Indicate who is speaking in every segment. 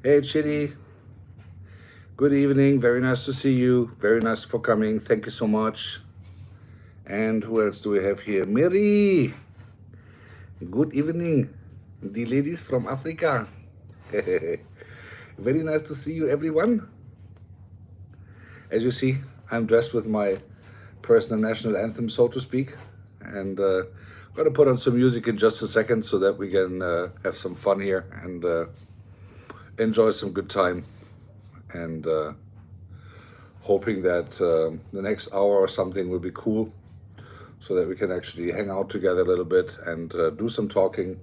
Speaker 1: Hey, Chitty. Good evening. Very nice to see you. Very nice for coming. Thank you so much. And who else do we have here? Miri. Good evening. The ladies from Africa. Very nice to see you, everyone. As you see, I'm dressed with my personal national anthem, so to speak. And going to put on some music in just a second so that we can have some fun here and enjoy some good time. And hoping that the next hour or something will be cool so that we can actually hang out together a little bit and do some talking,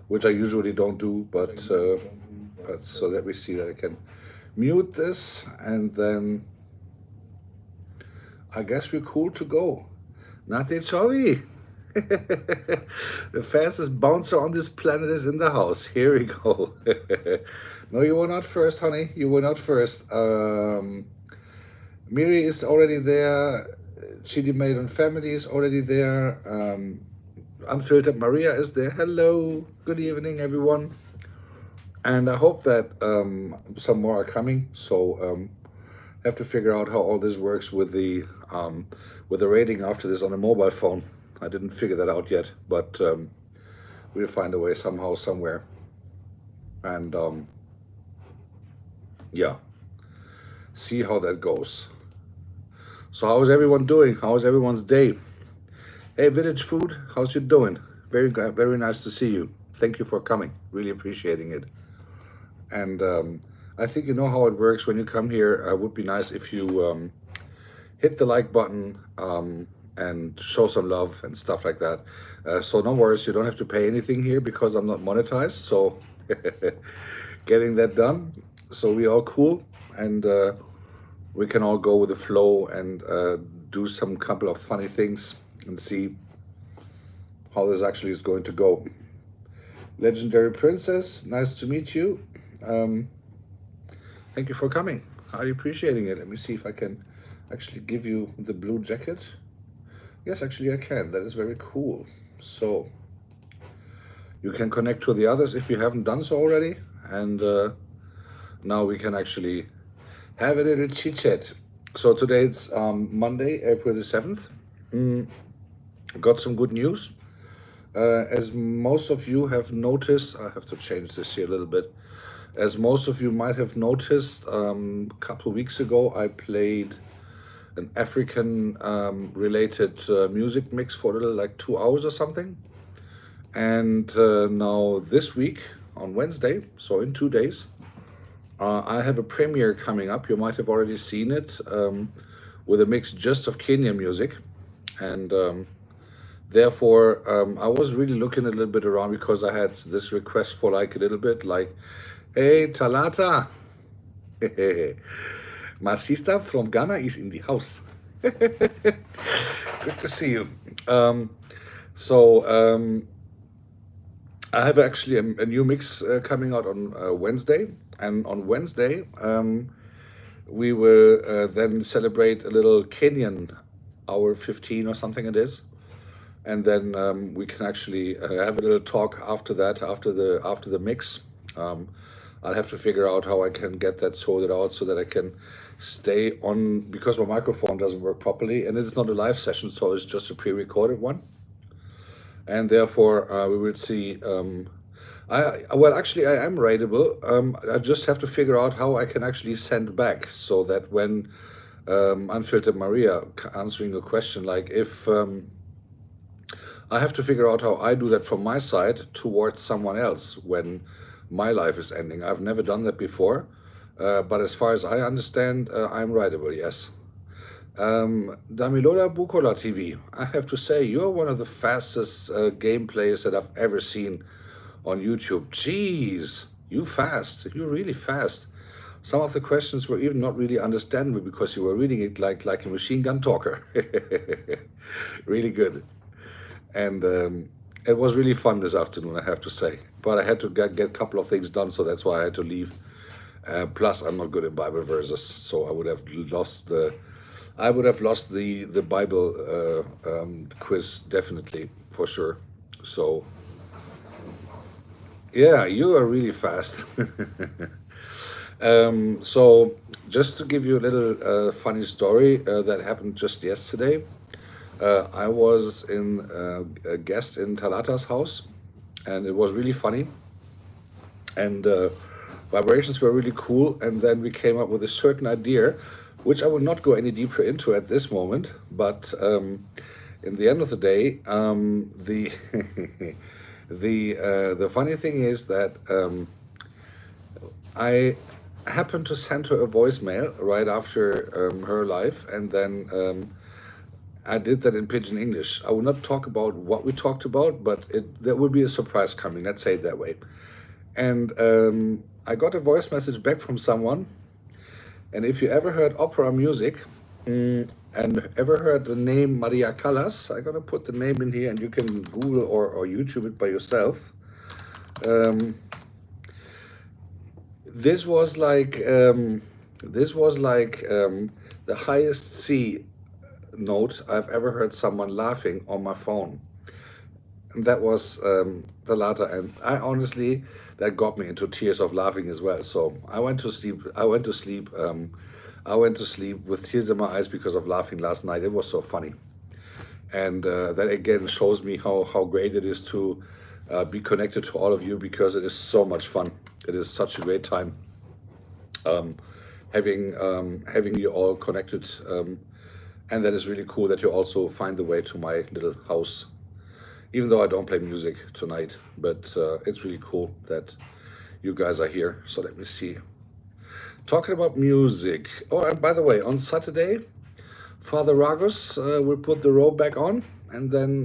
Speaker 1: which I usually don't do, but so that we see that I can mute this, and then I guess we're cool to go. Nate Chovi. The fastest bouncer on this planet is in the house. Here we go. No, you were not first, honey. You were not first. Miri is already there. Chidi Maid and Family is already there. Unfiltered Maria is there. Hello. Good evening, everyone. And I hope that some more are coming. So have to figure out how all this works with the rating after this on a mobile phone. I didn't figure that out yet, but we'll find a way somehow, somewhere. And yeah, see how that goes. So how is everyone doing? How is everyone's day? Hey, Village Food, how's you doing? Very nice to see you. Thank you for coming. Really appreciating it. And I think you know how it works when you come here. It would be nice if you hit the like button and show some love and stuff like that. So no worries, you don't have to pay anything here because I'm not monetized. So getting that done. So we all cool, and we can all go with the flow and do some couple of funny things and see how this actually is going to go. Legendary Princess, nice to meet you. Thank you for coming. Highly appreciating it. Let me see if I can actually give you the blue jacket. Yes, actually I can. That is very cool. So you can connect to the others if you haven't done so already. And now we can actually have a little chit chat. So today it's Monday, April the 7th. Got some good news. As most of you have noticed, I have to change this here a little bit. As most of you might have noticed, a couple of weeks ago I played an African related music mix for a little, like 2 hours or something. And now this week on Wednesday, so in 2 days, I have a premiere coming up. You might have already seen it, with a mix just of Kenyan music. And therefore, I was really looking a little bit around because I had this request for like a little bit like, hey, Talata, my sister from Ghana is in the house. Good to see you. I have actually a new mix coming out on Wednesday. And on Wednesday, we will then celebrate a little Kenyan hour 15 or something it is. And then we can actually have a little talk after that, after the mix. I'll have to figure out how I can get that sorted out so that I can stay on, because my microphone doesn't work properly and it's not a live session, so it's just a pre-recorded one. And therefore we will see. Actually, I am rateable. I just have to figure out how I can actually send back so that when Unfiltered Maria answering a question, like if I have to figure out how I do that from my side towards someone else when my life is ending. I've never done that before, but as far as I understand, I'm writable, yes. Damilola Bukola TV, I have to say, you're one of the fastest game players that I've ever seen on YouTube. Jeez, you fast. You're really fast. Some of the questions were even not really understandable because you were reading it like a machine gun talker. Really good. And it was really fun this afternoon, I have to say. But I had to get a couple of things done, so that's why I had to leave. Plus, I'm not good at Bible verses, so I would have lost the Bible quiz, definitely, for sure. So yeah, you are really fast. So just to give you a little funny story that happened just yesterday. I was a guest in Talata's house, and it was really funny, and vibrations were really cool. And then we came up with a certain idea, which I will not go any deeper into at this moment. But in the end of the day, the the funny thing is that I happened to send her a voicemail right after her live, and then I did that in Pidgin English. I will not talk about what we talked about, but there will be a surprise coming. Let's say it that way. And I got a voice message back from someone. And if you ever heard opera music and ever heard the name Maria Callas, I'm gonna put the name in here, and you can Google or YouTube it by yourself. This was like the highest C note I've ever heard someone laughing on my phone. And that was the latter, and I honestly, that got me into tears of laughing as well. So I went to sleep. I went to sleep with tears in my eyes because of laughing last night. It was so funny, and that again shows me how great it is to be connected to all of you, because it is so much fun. It is such a great time having you all connected, and that is really cool that you also find the way to my little house. Even though I don't play music tonight, but it's really cool that you guys are here. So let me see. Talking about music. Oh, and by the way, on Saturday, Father Ragus will put the robe back on, and then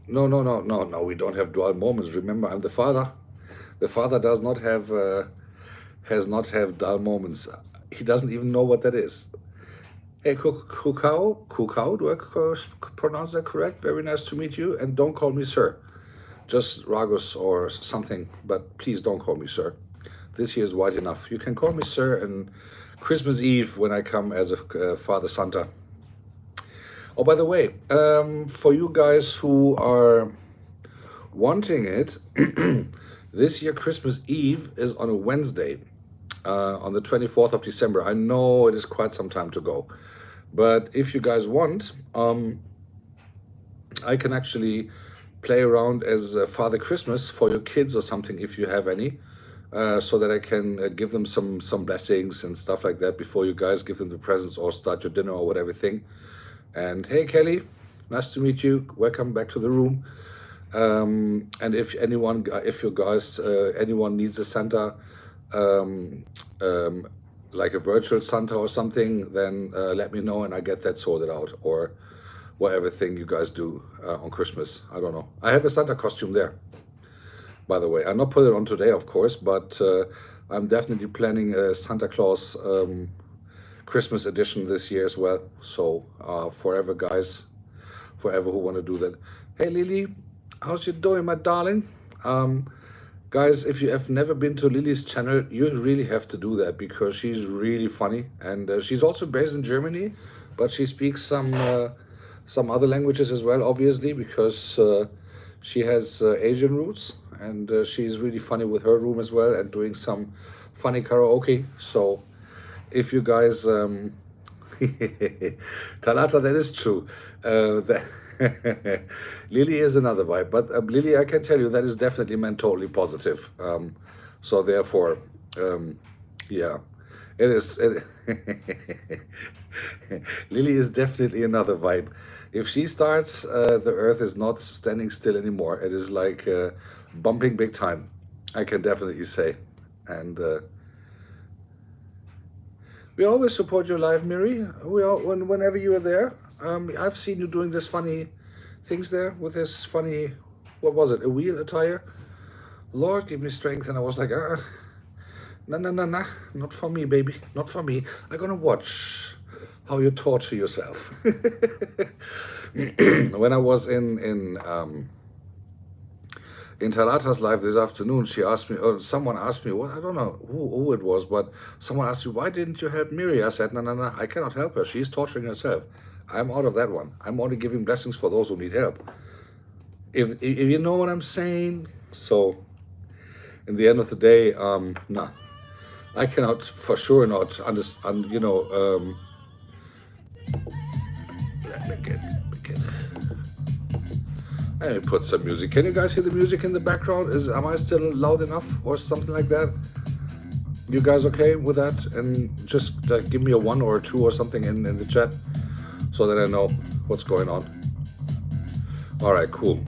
Speaker 1: no, we don't have dual moments. Remember, I'm the father. The father does not have has not have dual moments. He doesn't even know what that is. Hey, Kukau, do I pronounce that correct? Very nice to meet you, and don't call me sir. Just Ragus or something, but please don't call me sir. This here is wide enough. You can call me sir on Christmas Eve when I come as a Father Santa. Oh, by the way, for you guys who are wanting it, this year Christmas Eve is on a Wednesday, on the 24th of December. I know it is quite some time to go, but if you guys want, I can actually play around as Father Christmas for your kids or something, if you have any, so that I can give them some blessings and stuff like that before you guys give them the presents or start your dinner or whatever thing. And hey, Kelly, nice to meet you. Welcome back to the room. And if you guys, anyone needs a Santa, like a virtual Santa or something, then let me know and I get that sorted out, or whatever thing you guys do on Christmas. I don't know. I have a Santa costume there, by the way. I'm not put it on today, of course, but I'm definitely planning a Santa Claus Christmas edition this year as well. So forever, guys, forever who want to do that. Hey, Lily, how's you doing, my darling? Guys, if you have never been to Lily's channel, you really have to do that, because she's really funny, and she's also based in Germany, but she speaks some other languages as well, obviously, because she has Asian roots, and she's really funny with her room as well, and doing some funny karaoke. So if you guys Talata, that is true. Lily is another vibe, but Lily, I can tell you that is definitely meant totally positive. So therefore, yeah, it is. Lily is definitely another vibe. If she starts, the earth is not standing still anymore. It is like bumping big time, I can definitely say. And we always support your live, Miri. Whenever you are there. I've seen you doing this funny things there with this funny, what was it, a wheel, a tire? Lord, give me strength. And I was like, nah, not for me, baby, not for me. I'm gonna watch how you torture yourself. When I was in Talata's live this afternoon, she asked me, or someone asked me, well, I don't know who it was, but someone asked me, why didn't you help Miri? I said, no, I cannot help her. She's torturing herself. I'm out of that one. I'm only giving blessings for those who need help. If you know what I'm saying. So in the end of the day, no, I cannot for sure not understand. Let me put some music. Can you guys hear the music in the background? Am I still loud enough or something like that? You guys okay with that? And just give me a 1 or a 2 or something in the chat so that I know what's going on. All right, cool.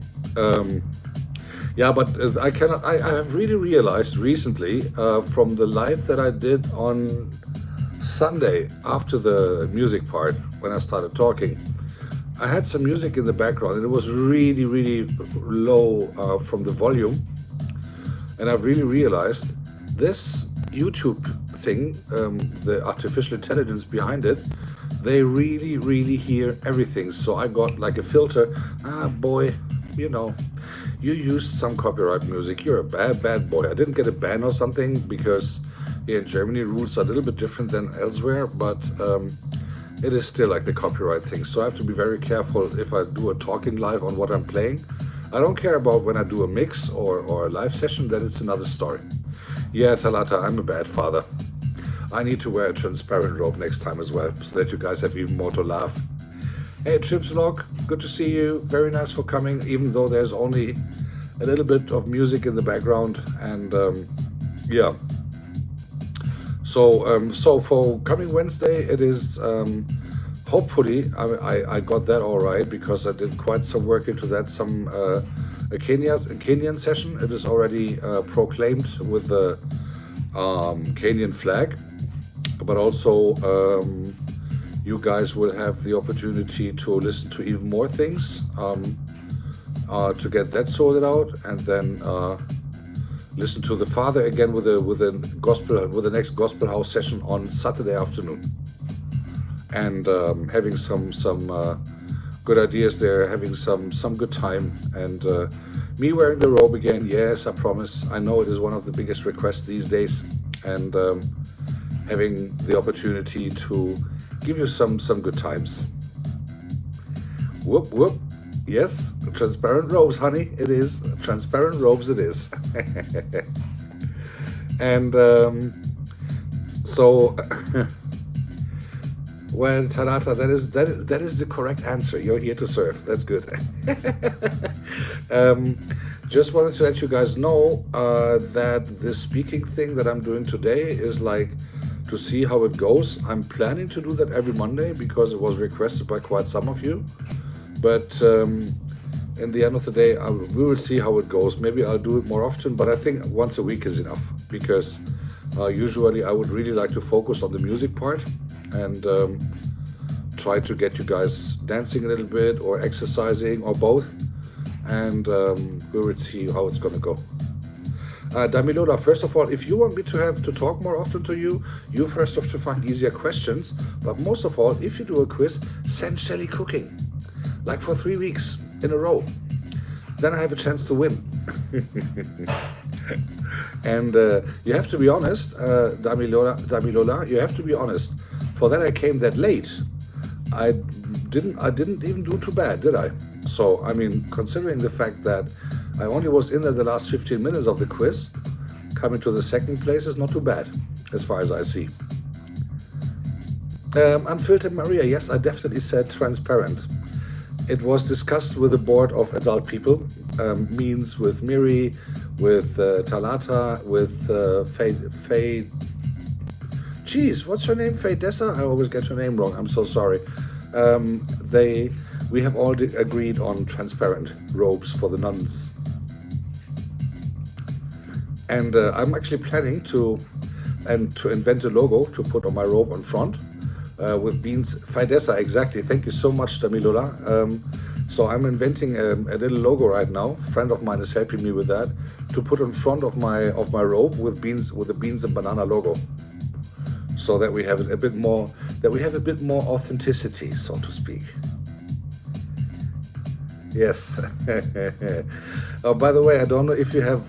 Speaker 1: Yeah, but I have really realized recently from the live that I did on Sunday after the music part, when I started talking, I had some music in the background and it was really, really low from the volume. And I've really realized this YouTube thing, the artificial intelligence behind it, they really, really hear everything. So I got like a filter. Boy, you used some copyright music. You're a bad boy. I didn't get a ban or something because here in Germany rules are a little bit different than elsewhere, but it is still like the copyright thing. So I have to be very careful if I do a talking live on what I'm playing. I don't care about when I do a mix or a live session, that it's another story. Yeah, Talata, I'm a bad father. I need to wear a transparent robe next time as well, so that you guys have even more to laugh. Hey, Tripslog, good to see you. Very nice for coming, even though there's only a little bit of music in the background. And yeah. So for coming Wednesday, it is hopefully I got that all right, because I did quite some work into that. Some a Kenyan session. It is already proclaimed with the Kenyan flag, but also you guys will have the opportunity to listen to even more things to get that sorted out, and then listen to the Father again with the next Gospel House session on Saturday afternoon, and having some good ideas there, having some good time, and me wearing the robe again. Yes, I promise. I know it is one of the biggest requests these days, and having the opportunity to give you some good times. Whoop whoop. Yes, transparent robes, honey. It is transparent robes. It is. And so. Well, Tarata, that is the correct answer. You're here to serve. That's good. Just wanted to let you guys know that this speaking thing that I'm doing today is like to see how it goes. I'm planning to do that every Monday because it was requested by quite some of you. But in the end of the day, we will see how it goes. Maybe I'll do it more often, but I think once a week is enough, because usually I would really like to focus on the music part and try to get you guys dancing a little bit or exercising or both, and we will see how it's gonna go. Damilola, first of all, if you want me to have to talk more often to you, you first have to find easier questions, but most of all, if you do a quiz, send Shelly cooking, like for 3 weeks in a row. Then I have a chance to win. And you have to be honest, Damilola, you have to be honest. For that I came that late. I didn't even do too bad, did I? So, I mean, considering the fact that I only was in there the last 15 minutes of the quiz, coming to the second place is not too bad, as far as I see. Unfiltered Maria, yes, I definitely said transparent. It was discussed with the board of adult people, means with Miri, with Talata, with Faye. Geez, what's her name? Faye Dessa? I always get her name wrong. I'm so sorry. We have all agreed on transparent robes for the nuns. And I'm actually planning to invent a logo to put on my robe on front with beans. Faidessa, exactly. Thank you so much, Damilola. So I'm inventing a little logo right now. A friend of mine is helping me with that, to put in front of my robe with the beans and banana logo, so that we have a bit more authenticity, so to speak. Yes. Oh, by the way, I don't know if you have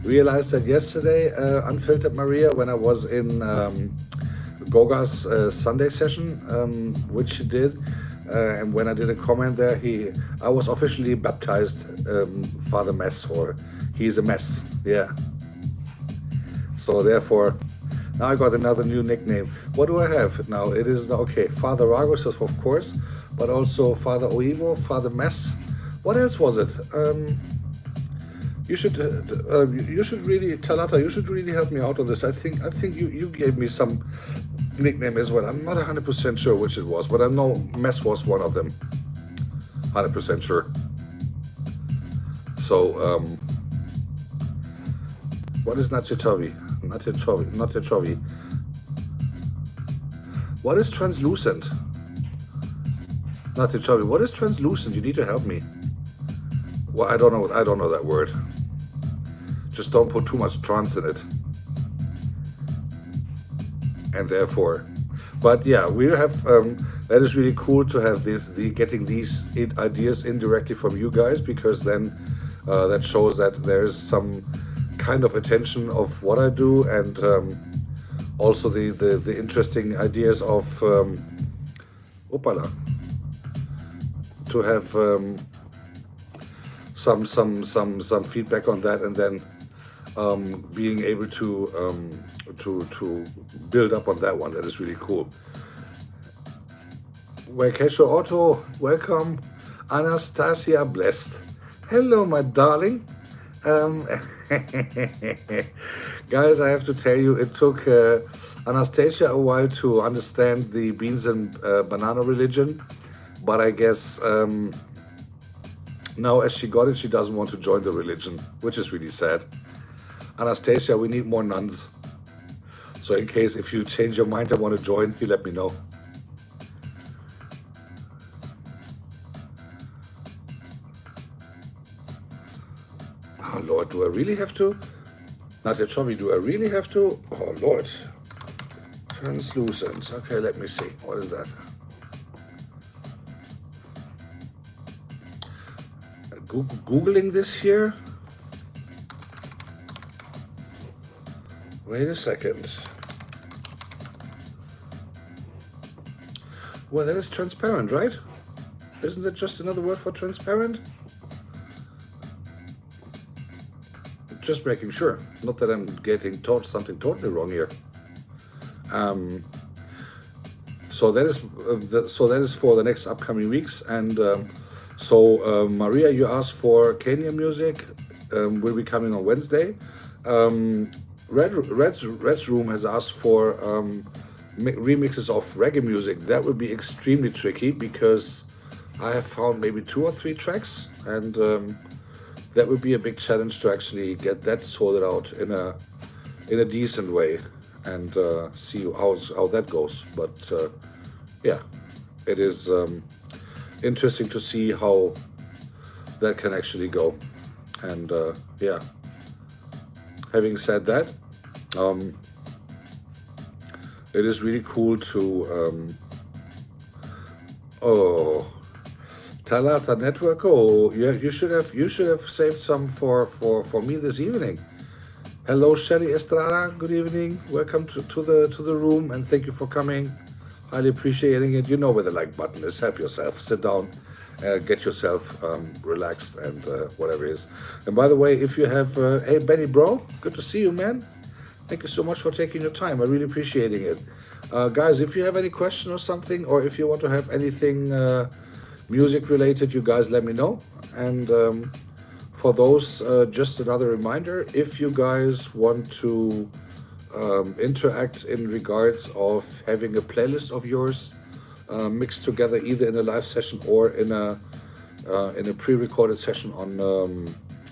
Speaker 1: realized that yesterday, Unfiltered Maria, when I was in Goga's Sunday session, which he did, and when I did a comment there, I was officially baptized Father Mess, or he's a mess. Yeah. So therefore, now I got another new nickname. What do I have now? It is, okay, Father Ragus, of course, but also Father Oivo, Father Mess. What else was it? You should really, Talata, you should really help me out on this. I think you gave me some nickname as well. I'm not 100% sure which it was, but I know Mess was one of them. 100% sure. So, what is Nachetovi? Nachetovi. What is translucent? Nachetovi. What is translucent? You need to help me. Well, I don't know that word. Just don't put too much trans in it. And therefore, but yeah, we have that is really cool to have getting these ideas indirectly from you guys, because then that shows that there's some kind of attention of what I do, and also the interesting ideas of opala, to have some feedback on that, and then being able to build up on that one. That is really cool. Wakesho Otto, welcome. Anastasia, blessed. Hello, my darling. Guys, I have to tell you, it took Anastasia a while to understand the beans and banana religion, but I guess now as she got it, she doesn't want to join the religion, which is really sad. Anastasia, we need more nuns. So in case if you change your mind and want to join, you let me know. Oh Lord, do I really have to? Nadia Chovi, do I really have to? Oh Lord. Translucent. Okay, let me see. What is that? Googling this here. Wait a second. Well, that is transparent, right? Isn't that just another word for transparent? Just making sure. Not that I'm getting taught something totally wrong here. So that is for the next upcoming weeks, and Maria, you asked for Kenya music. Will be coming on Wednesday. Red's room has asked for remixes of reggae music. That would be extremely tricky, because I have found maybe 2 or 3 tracks, and that would be a big challenge to actually get that sorted out in a decent way, and see how that goes. But yeah, it is interesting to see how that can actually go. And yeah, having said that, it is really cool to oh, Talata Network. Oh, you should have saved some for me this evening. Hello, Shelly Estrada. Good evening. Welcome to the room, and thank you for coming. Highly appreciating it. You know where the like button is. Help yourself. Sit down. Get yourself relaxed, and whatever it is. And by the way, if you have, hey Benny bro, good to see you, man. Thank you so much for taking your time. I really appreciating it. Guys, if you have any question or something, or if you want to have anything music related, you guys let me know. And for those, just another reminder, if you guys want to interact in regards of having a playlist of yours mixed together, either in a live session or in a pre-recorded session on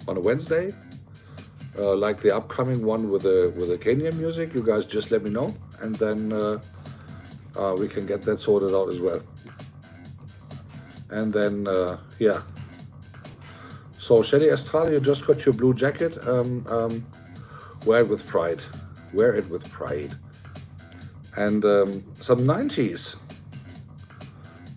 Speaker 1: a Wednesday, like the upcoming one with the Kenyan music, you guys just let me know, and then we can get that sorted out as well. And then yeah. So Shelly Estrada, you just got your blue jacket. Wear it with pride. Wear it with pride. And some 90s.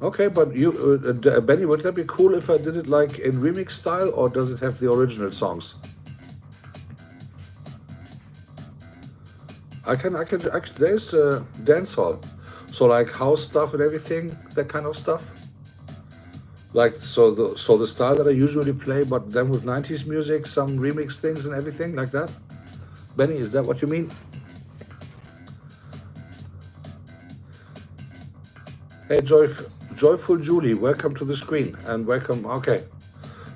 Speaker 1: Okay, but you, Benny, would that be cool if I did it like in remix style, or does it have the original songs? I can. There's dance hall, so like house stuff and everything, that kind of stuff. Like so the style that I usually play, but then with 90s music, some remix things and everything like that. Benny, is that what you mean? Hey, Joyful Julie, welcome to the screen and welcome. Okay,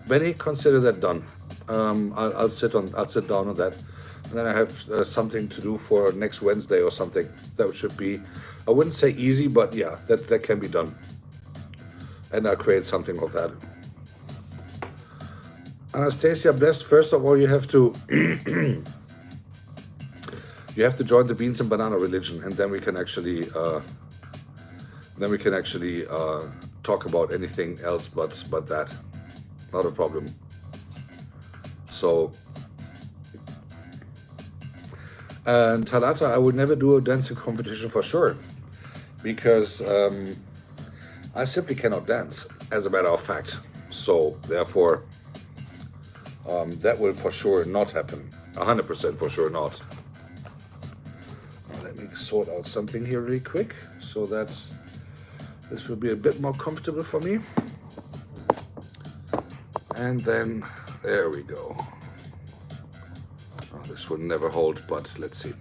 Speaker 1: Benny, consider that done. I'll sit down on that, and then I have something to do for next Wednesday or something. That should be, I wouldn't say easy, but yeah, that can be done, and I'll create something of that. Anastasia, blessed. First of all, you have to you have to join the beans and banana religion, and then we can actually talk about anything else but that. Not a problem. So, and Talata, I would never do a dancing competition for sure, because I simply cannot dance, as a matter of fact. So therefore, that will for sure not happen. 100% for sure not. Now, let me sort out something here really quick so that this will be a bit more comfortable for me. And then, there we go. Oh, this will never hold, but let's see.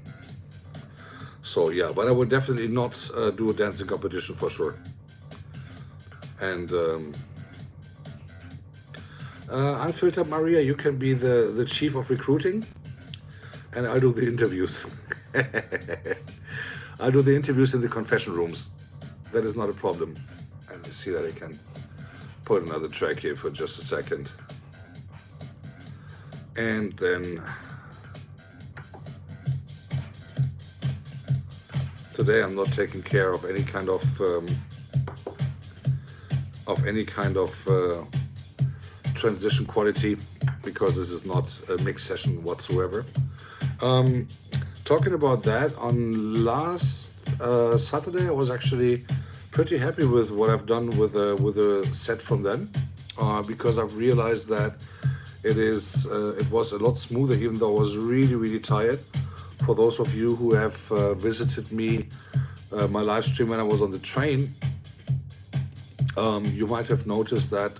Speaker 1: So yeah, but I will definitely not do a dancing competition for sure. And Unfiltered Maria, you can be the chief of recruiting, and I'll do the interviews. I'll do the interviews in the confession rooms. That is not a problem. And you see that I can put another track here for just a second. And then today I'm not taking care of any kind of transition quality, because this is not a mix session whatsoever. Talking about that, on last Saturday I was actually pretty happy with what I've done with a set from then, because I've realized that it was a lot smoother, even though I was really tired. For those of you who have visited me, my live stream when I was on the train, you might have noticed that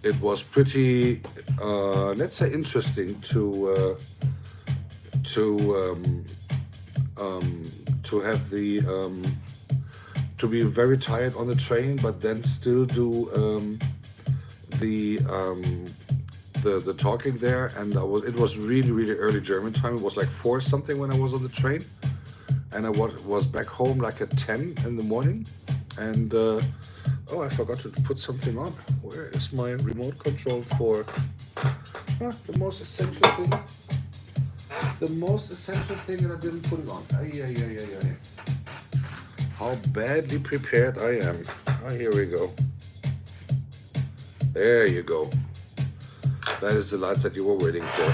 Speaker 1: it was pretty, let's say, interesting to have to be very tired on the train, but then still do the talking there. And it was really early German time. It was like 4 something when I was on the train, and I was back home like at 10 in the morning. And oh, I forgot to put something on. Where is my remote control for the most essential thing? The most essential thing, and I didn't put it on. Ay. How badly prepared I am. Oh, here we go. There you go. That is the lights that you were waiting for.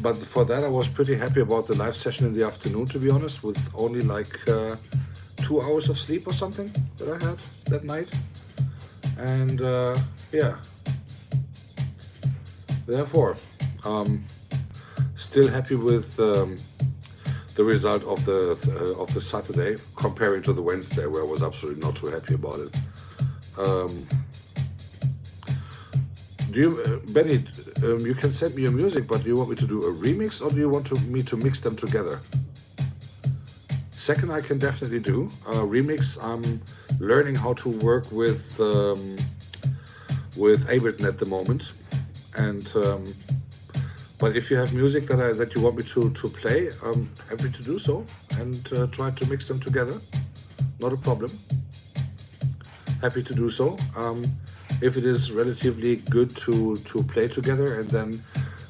Speaker 1: But for that, I was pretty happy about the live session in the afternoon, to be honest, with only like 2 hours of sleep or something that I had that night. And yeah, therefore, still happy with the result of the Saturday, comparing to the Wednesday, where I was absolutely not too happy about it. Do you, Benny, you can send me your music, but do you want me to do a remix, or do you want me to mix them together? Second, I can definitely do remix. I'm learning how to work with Ableton at the moment, and but if you have music that you want me to play, I'm happy to do so, and try to mix them together. Not a problem. Happy to do so. If it is relatively good to play together and then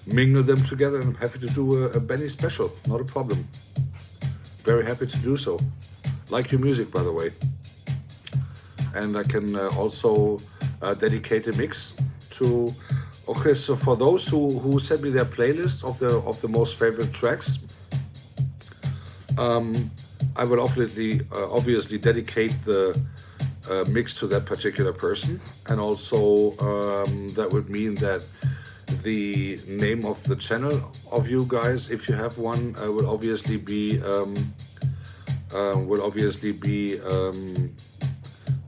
Speaker 1: mingle them together, I'm happy to do a Benny special. Not a problem. Very happy to do so. Like your music, by the way. And I can also dedicate a mix to. Okay, so for those who sent me their playlist of the most favorite tracks, I will obviously dedicate the mix to that particular person, and also that would mean that the name of the channel of you guys, if you have one, will obviously be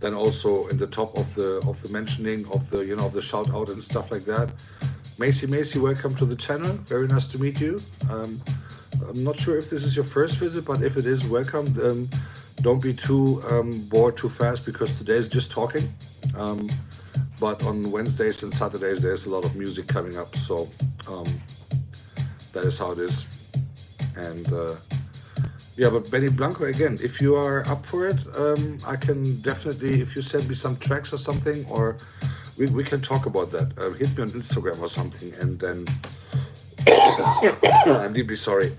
Speaker 1: then also in the top of the mentioning of the of the shout out and stuff like that. Macy, welcome to the channel. Very nice to meet you. I'm not sure if this is your first visit, but if it is, welcome. Don't be too bored too fast, because today is just talking. But on Wednesdays and Saturdays, there's a lot of music coming up. So that is how it is. And yeah, but Benny Blanco, again, if you are up for it, I can definitely, if you send me some tracks or something, or we can talk about that. Hit me on Instagram or something, and then I'm deeply sorry.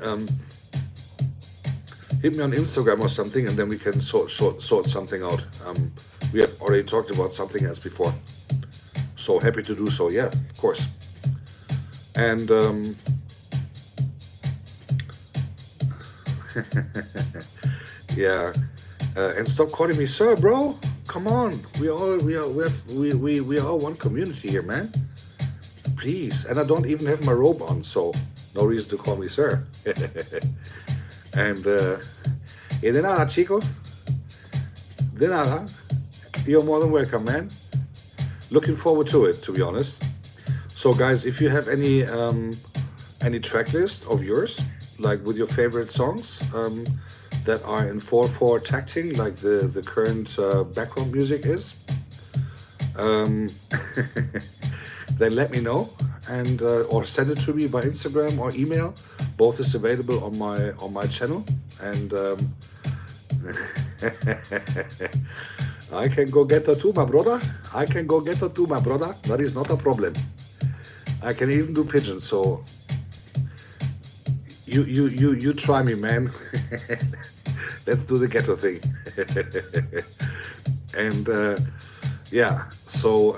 Speaker 1: Hit me on Instagram or something, and then we can sort something out. We have already talked about something else before, so happy to do so. Yeah, of course. And yeah, and stop calling me sir, bro. Come on, we are one community here, man. Please. And I don't even have my robe on, so no reason to call me sir. And y de nada, chicos. De nada. You're more than welcome, man. Looking forward to it, to be honest. So, guys, if you have any track list of yours, like with your favorite songs that are in 4/4 tacting, like the current background music is, then let me know, and or send it to me by Instagram or email. Both is available on my channel, and I can go get her too, my brother. I can go get her too, my brother. That is not a problem. I can even do pigeons, so you try me, man. Let's do the ghetto thing. And yeah, so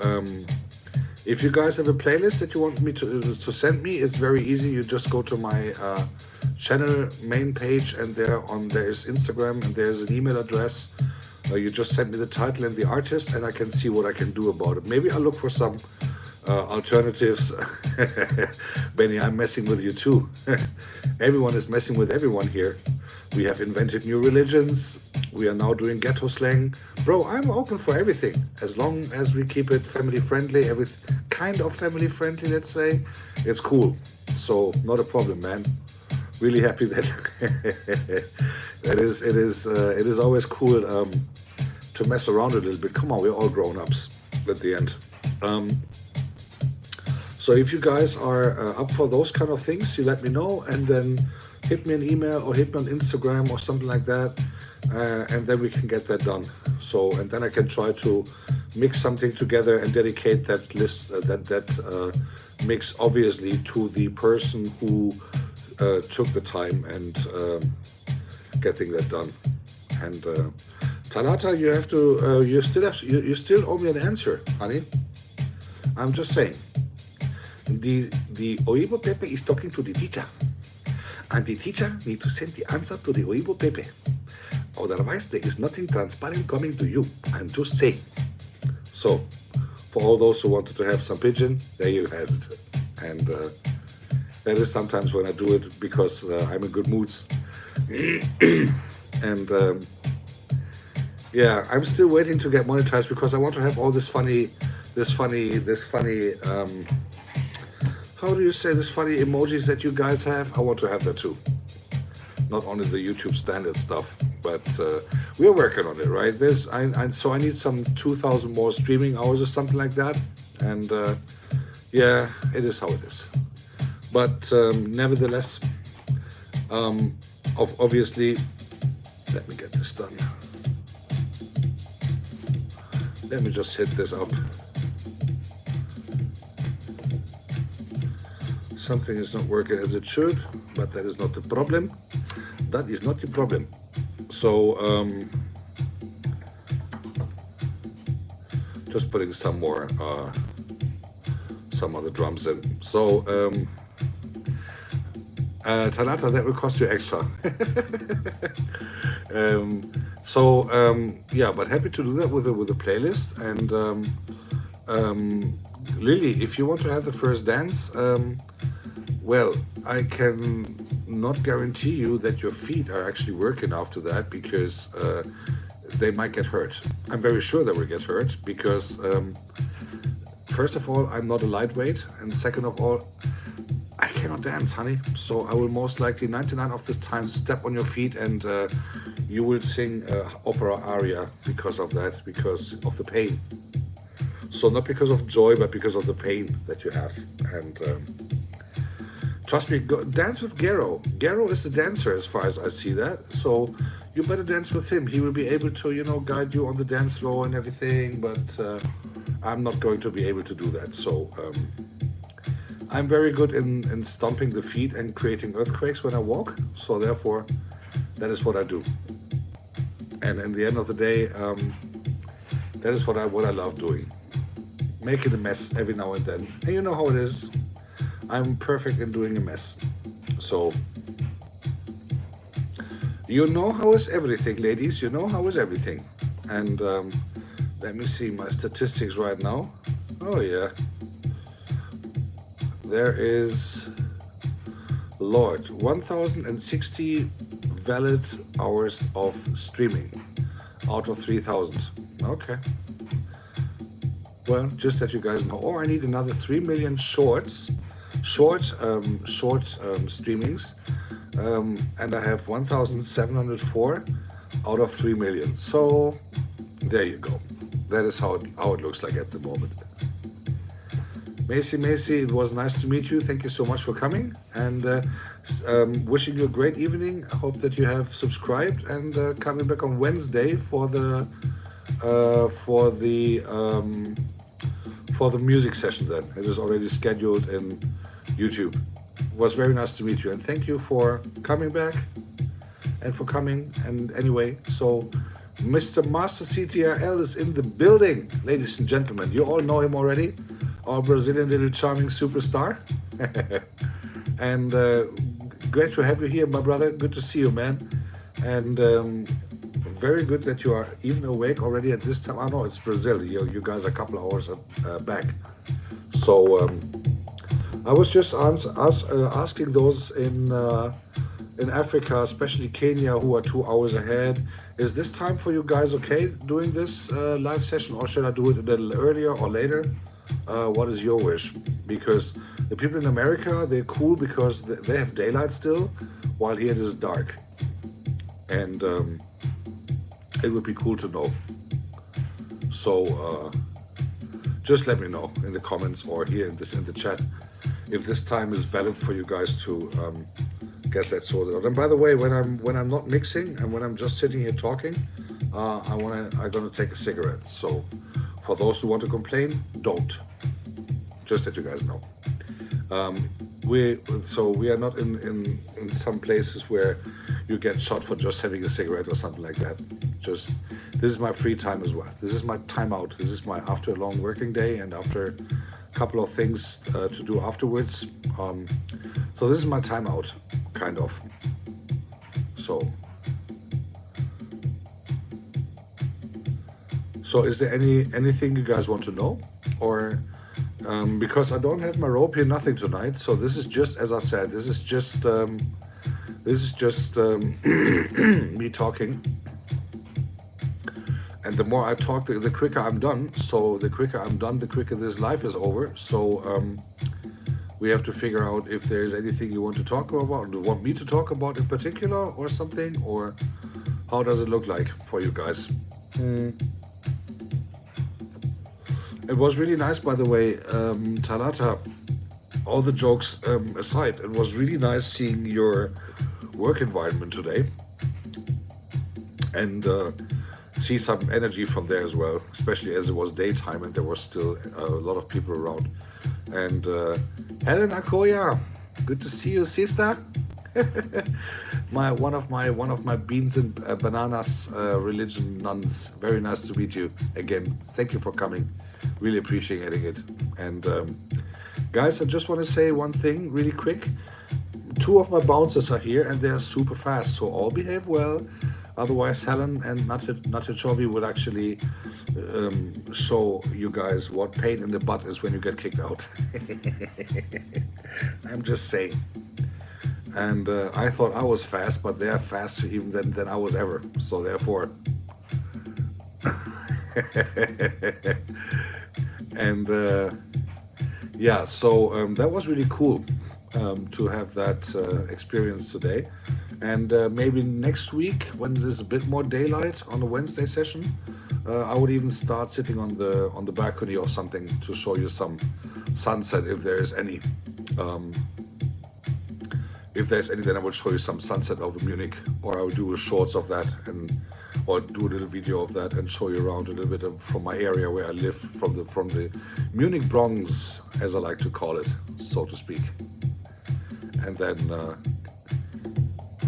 Speaker 1: if you guys have a playlist that you want me to send me, it's very easy. You just go to my channel main page, and there is Instagram, and there's an email address. You just send me the title and the artist, and I can see what I can do about it. Maybe I'll look for some alternatives. Benny, I'm messing with you too. Everyone is messing with everyone here. We have invented new religions. We are now doing ghetto slang. Bro, I'm open for everything, as long as we keep it family friendly, every kind of family friendly, let's say. It's cool. So not a problem, man. Really happy that it is always cool to mess around a little bit. Come on, we're all grown-ups at the end. So if you guys are up for those kind of things, you let me know, and then hit me an email or hit me on Instagram or something like that, and then we can get that done. So, and then I can try to mix something together and dedicate that list, that mix, obviously, to the person who took the time and getting that done. And Talata, you have to, you still owe me an answer, honey. I'm just saying. The Oibo Pepe is talking to the teacher, and the teacher needs to send the answer to the Oibo Pepe. Otherwise, there is nothing transparent coming to you. I'm just saying. So, for all those who wanted to have some pigeon, there you have it. And that is sometimes when I do it because I'm in good moods. And yeah, I'm still waiting to get monetized because I want to have all this funny how do you say, this funny emojis that you guys have? I want to have that too. Not only the YouTube standard stuff, but we're working on it, right? So I need some 2,000 more streaming hours or something like that. And yeah, it is how it is. But nevertheless, obviously, let me get this done. Let me just hit this up. Something is not working as it should, but that is not the problem. That is not the problem. So just putting some more some other drums in. So Talata, that will cost you extra. Yeah, but happy to do that with a playlist. And Lily, if you want to have the first dance, well, I can not guarantee you that your feet are actually working after that, because they might get hurt. I'm very sure they will get hurt, because first of all, I'm not a lightweight, and second of all, I cannot dance, honey. So I will most likely 99 of the time step on your feet, and you will sing opera aria because of that, because of the pain. So not because of joy, but because of the pain that you have. And trust me, dance with Gero. Gero is the dancer as far as I see that. So you better dance with him. He will be able to, you know, guide you on the dance floor and everything. But I'm not going to be able to do that. So I'm very good in stomping the feet and creating earthquakes when I walk. So therefore, that is what I do. And in the end of the day, that is what I love doing. Making a mess every now and then. And you know how it is. I'm perfect in doing a mess. So, you know how is everything, ladies. You know how is everything. And let me see my statistics right now. Oh, yeah. There is, Lord, 1,060 valid hours of streaming out of 3,000. Okay. Well, just that you guys know. Or I need another 3 million short streamings, and I have 1,704 out of 3 million. So there you go. That is how it looks like at the moment. Macy, it was nice to meet you. Thank you so much for coming, and wishing you a great evening. I hope that you have subscribed and coming back on Wednesday for the music session. Then it is already scheduled in YouTube. It was very nice to meet you, and thank you for coming back and for coming. And anyway, so Mr. Master CTRL is in the building, ladies and gentlemen. You all know him already, our Brazilian little charming superstar. And great to have you here, my brother. Good to see you, man. And very good that you are even awake already at this time. I know it's Brazil. You guys are a couple of hours back. So I was just asking those in Africa, especially Kenya, who are 2 hours ahead. Is this time for you guys okay doing this live session, or should I do it a little earlier or later? What is your wish? Because the people in America, they're cool because they have daylight still, while here it is dark. And it would be cool to know. So just let me know in the comments or here in the chat if this time is valid for you guys to get that sorted out. And by the way, when I'm not mixing and when I'm just sitting here talking, I'm gonna take a cigarette. So for those who want to complain, don't. Just that you guys know. We are not in some places where you get shot for just having a cigarette or something like that. Just, this is my free time as well. This is my time out. This is my after a long working day and after a couple of things to do afterwards. So this is my time out, kind of. So is there anything you guys want to know, or? Because I don't have my rope here, nothing tonight. So this is just, as I said, this is just me talking. And the more I talk, the quicker I'm done. So the quicker I'm done, the quicker this life is over. So we have to figure out if there's anything you want to talk about. Do you want me to talk about in particular or something? Or how does it look like for you guys? It was really nice, by the way, Talata, all the jokes aside, it was really nice seeing your work environment today and see some energy from there as well, especially as it was daytime and there was still a lot of people around. And Helen Akoya, good to see you, sister. one of my beans and bananas religion nuns. Very nice to meet you again. Thank you for coming. Really appreciating it. And guys, I just want to say one thing really quick. 2 of my bouncers are here and they're super fast, so all behave well. Otherwise, Helen and Natachovi would actually show you guys what pain in the butt is when you get kicked out. I'm just saying. And I thought I was fast, but they're faster even than I was ever. So therefore, And yeah, so that was really cool to have that experience today. And maybe next week, when there's a bit more daylight on the Wednesday session, I would even start sitting on the balcony or something to show you some sunset if there is any. If there's any, then I will show you some sunset over Munich, or I will do a shorts of that, and or do a little video of that and show you around a little bit from my area where I live, from the Munich Bronx, as I like to call it, so to speak, and then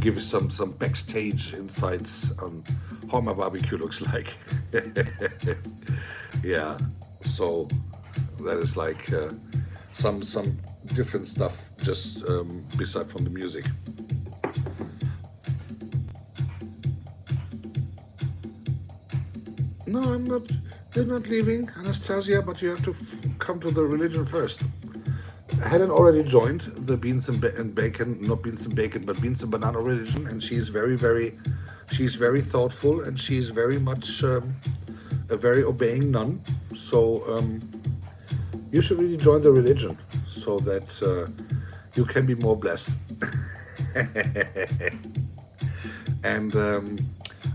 Speaker 1: give you some backstage insights on how my barbecue looks like. Yeah, so that is like some different stuff just beside from the music. No, I'm not. You're not leaving, Anastasia, but you have to come to the religion first. Helen already joined the beans and bacon, not beans and bacon, but beans and banana religion, and she's she's very thoughtful, and she's very much a very obeying nun. So you should really join the religion so that you can be more blessed. And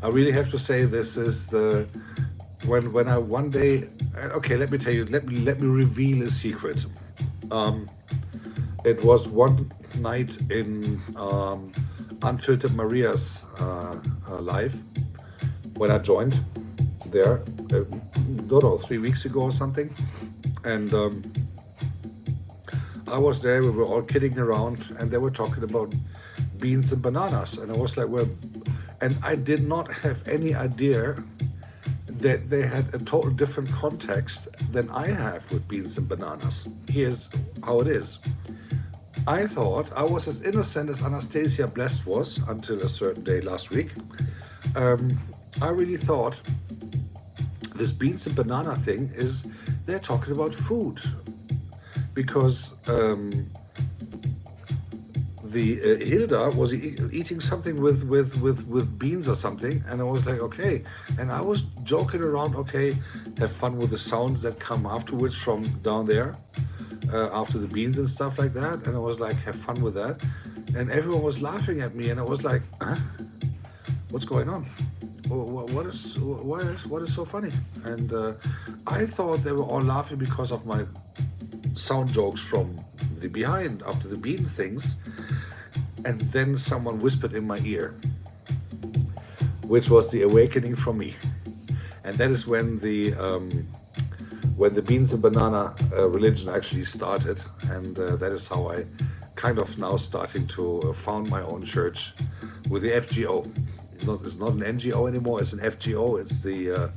Speaker 1: I really have to say, this is the when I one day. Okay, let me tell you. Let me reveal a secret. It was one night in Unfiltered Maria's live when I joined there. Don't know, 3 weeks ago or something, and I was there. We were all kidding around, and they were talking about beans and bananas, and I was like, well, and I did not have any idea that they had a total different context than I have with beans and bananas. Here's how it is. I thought I was as innocent as Anastasia Blessed was until a certain day last week. I really thought this beans and banana thing is they're talking about food, because the Hilda was eating something with beans or something, and I was like, okay, and I was joking around, okay, have fun with the sounds that come afterwards from down there, after the beans and stuff like that, and I was like, have fun with that, and everyone was laughing at me, and I was like, huh? What's going on? What is so funny? And I thought they were all laughing because of my sound jokes from the behind after the bean things. And then someone whispered in my ear, which was the awakening for me. And that is when the beans and banana religion actually started. And that is how I kind of now starting to found my own church with the FGO. It's not an NGO anymore, it's an FGO. It's the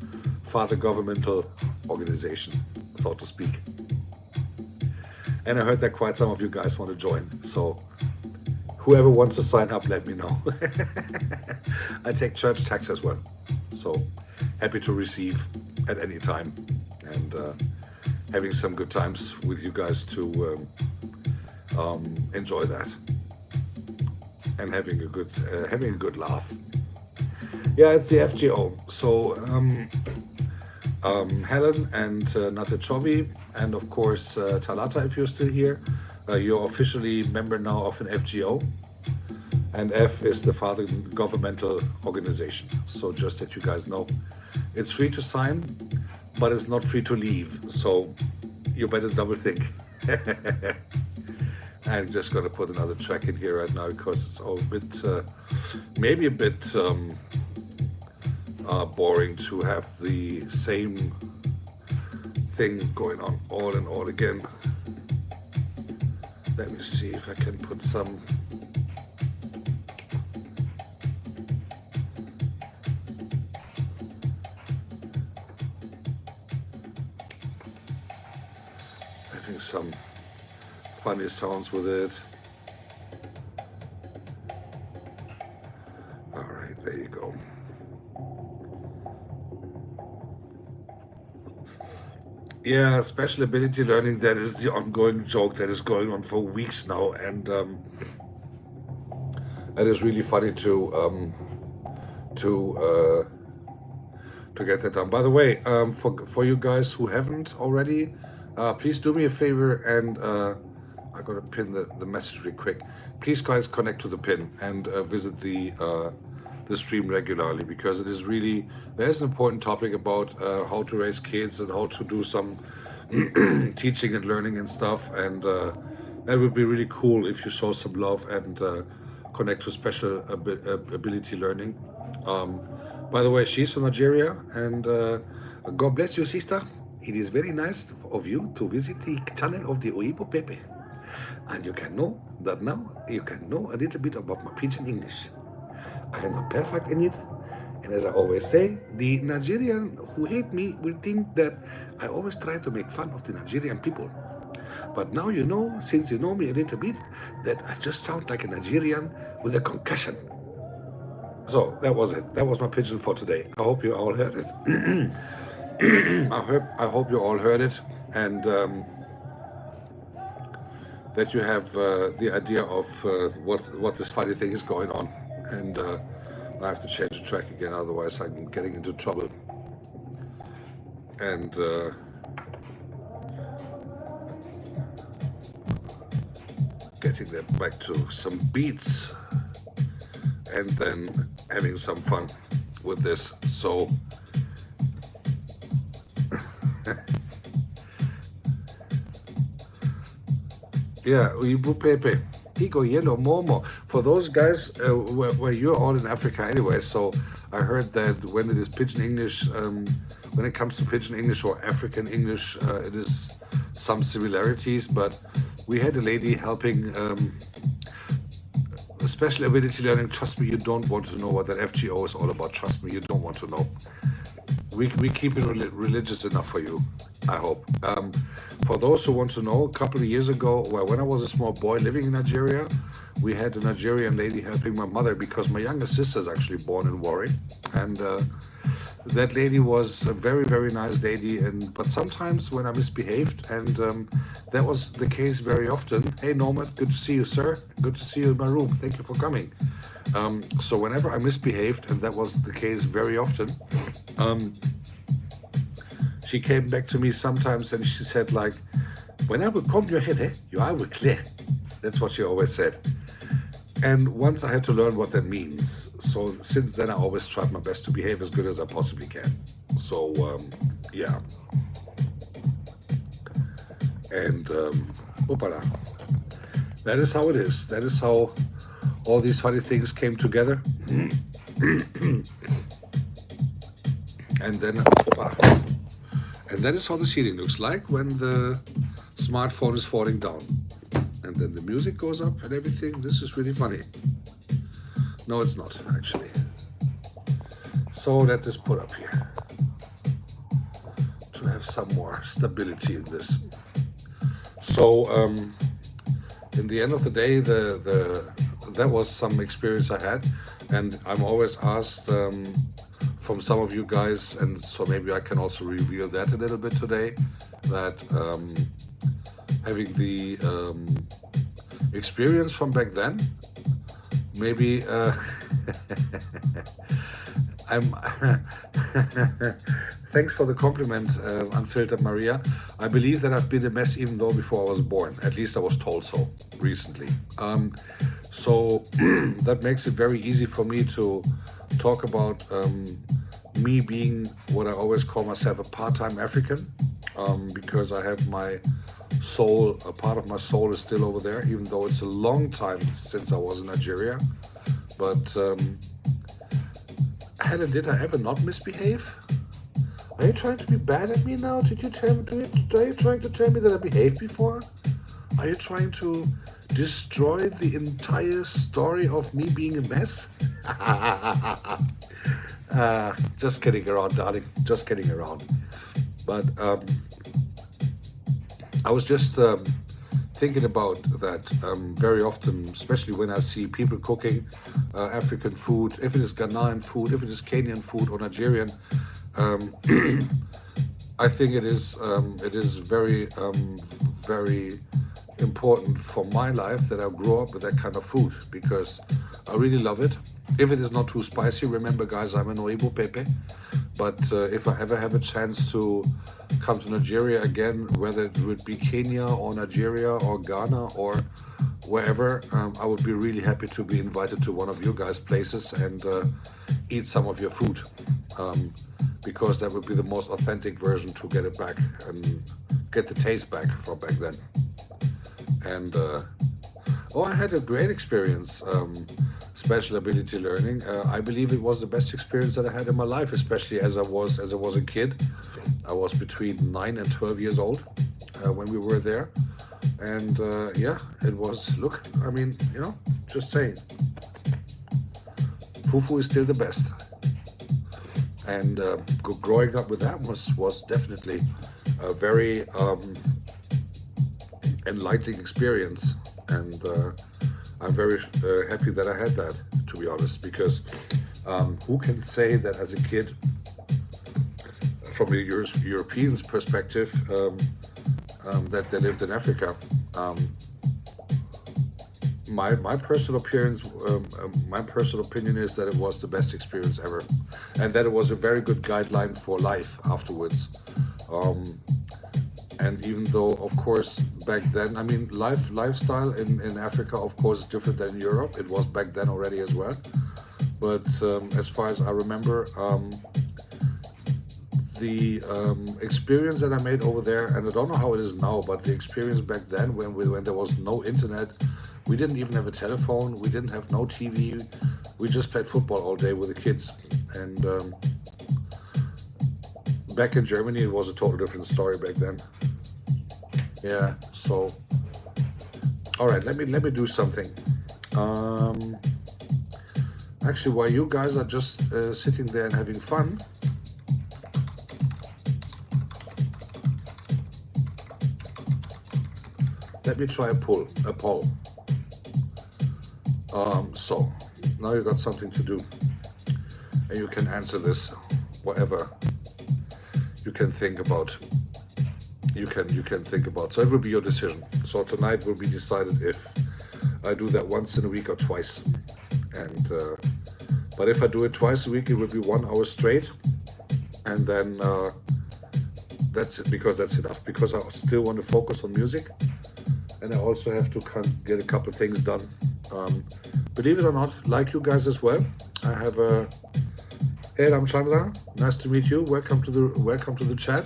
Speaker 1: Father Governmental Organization, so to speak. And I heard that quite some of you guys want to join. So whoever wants to sign up, let me know. I take church tax as well. So happy to receive at any time, and having some good times with you guys to enjoy that, and having a good laugh. Yeah, it's the FGO. So Helen and Natachovi, and of course Talata, if you're still here. You're officially member now of an FGO, and F is the Father Governmental Organization. So just that you guys know, it's free to sign, but it's not free to leave. So you better double think. I'm just gonna put another track in here right now because it's all a bit, maybe a bit boring to have the same thing going on all and all again. Let me see if I can put some. Having some funny sounds with it. All right, there you go. Yeah, special ability learning, that is the ongoing joke that is going on for weeks now, and it is really funny to to get that done. By the way, for you guys who haven't already, please do me a favor and I gotta pin the message real quick. Please guys connect to the pin and visit the stream regularly, because it is really, there's an important topic about how to raise kids and how to do some teaching and learning and stuff, and that would be really cool if you show some love and connect to special ability learning. By the way, she's from Nigeria, and God bless you, sister. It is very nice of you to visit the channel of the Oibo Pepe, and you can know that now you can know a little bit about my pidgin English. I am not perfect in it, and as I always say, the Nigerian who hate me will think that I always try to make fun of the Nigerian people. But now you know, since you know me a little bit, that I just sound like a Nigerian with a concussion. So that was it. That was my pidgin for today. I hope you all heard it. I hope you all heard it, and that you have the idea of what this funny thing is going on. And I have to change the track again, otherwise I'm getting into trouble. And getting that back to some beats, and then having some fun with this. So yeah, Uibu Pepe, Pico Yellow Momo. For those guys where you're all in Africa anyway, so I heard that when it is pidgin English, when it comes to pidgin English or African English, it is some similarities, but we had a lady helping special ability learning. Trust me, you don't want to know what that FGO is all about. Trust me, you don't want to know. We keep it religious enough for you, I hope. For those who want to know, a couple of years ago, when I was a small boy living in Nigeria, we had a Nigerian lady helping my mother, because my younger sister is actually born in Warri, and that lady was a very, very nice lady. But sometimes when I misbehaved, and that was the case very often. Hey Norman, good to see you, sir. Good to see you in my room. Thank you for coming. So whenever I misbehaved, and that was the case very often, she came back to me sometimes and she said, like, when I will comb your head, your eye will clear. That's what she always said. And once I had to learn what that means. So since then, I always tried my best to behave as good as I possibly can. So, yeah. And, opala. That is how it is. That is how all these funny things came together. And then, and that is how the ceiling looks like when the smartphone is falling down. And then the music goes up and everything. This is really funny. No, it's not, actually. So let this put up here to have some more stability in this. So in the end of the day, that was some experience I had. And I'm always asked from some of you guys, and so maybe I can also reveal that a little bit today, that having the experience from back then, maybe I'm thanks for the compliment, Unfiltered Maria. I believe that I've been a mess even though before I was born. At least I was told so recently. So that makes it very easy for me to talk about me being what I always call myself, a part-time African, because I have my soul, a part of my soul is still over there, even though it's a long time since I was in Nigeria. But Helen, did I ever not misbehave? Are you trying to be bad at me now? Did you tell me? Are you trying to tell me that I behaved before? Are you trying to destroy the entire story of me being a mess? Just kidding around, darling. Just kidding around. But I was just thinking about that very often, especially when I see people cooking African food, if it is Ghanaian food, if it is Kenyan food or Nigerian. I think it is very, very important for my life that I grew up with that kind of food, because I really love it. If it is not too spicy, remember guys, I'm an Oibo Pepe. But if I ever have a chance to come to Nigeria again, whether it would be Kenya or Nigeria or Ghana or wherever, I would be really happy to be invited to one of you guys' places and eat some of your food, because that would be the most authentic version to get it back and get the taste back from back then. And I had a great experience, special ability learning. I believe it was the best experience that I had in my life, especially as I was a kid. I was between 9 and 12 years old when we were there. And yeah, it was, look, I mean, just saying, fufu is still the best. And growing up with that was definitely a very enlightening experience. And I'm very happy that I had that, to be honest, because who can say that as a kid, from a European perspective, that they lived in Africa? My personal appearance, my personal opinion is that it was the best experience ever, and that it was a very good guideline for life afterwards. And even though, of course, back then, I mean, lifestyle in Africa, of course, is different than in Europe. It was back then already as well. But as far as I remember, the experience that I made over there, and I don't know how it is now, but the experience back then when there was no internet, we didn't even have a telephone, we didn't have no TV, we just played football all day with the kids. And back in Germany, it was a total different story back then. Yeah, so, all right, let me do something. Actually, while you guys are just sitting there and having fun, let me try a poll. So now you got something to do, and you can answer this, whatever you can think about. You can think about. So it will be your decision. So tonight will be decided if I do that once in a week or twice. And but if I do it twice a week, it will be 1 hour straight, and then that's it, because that's enough. Because I still want to focus on music, and I also have to get a couple of things done. Believe it or not, like you guys as well, I have a. Hey, I'm Chandra. Nice to meet you. Welcome to the chat.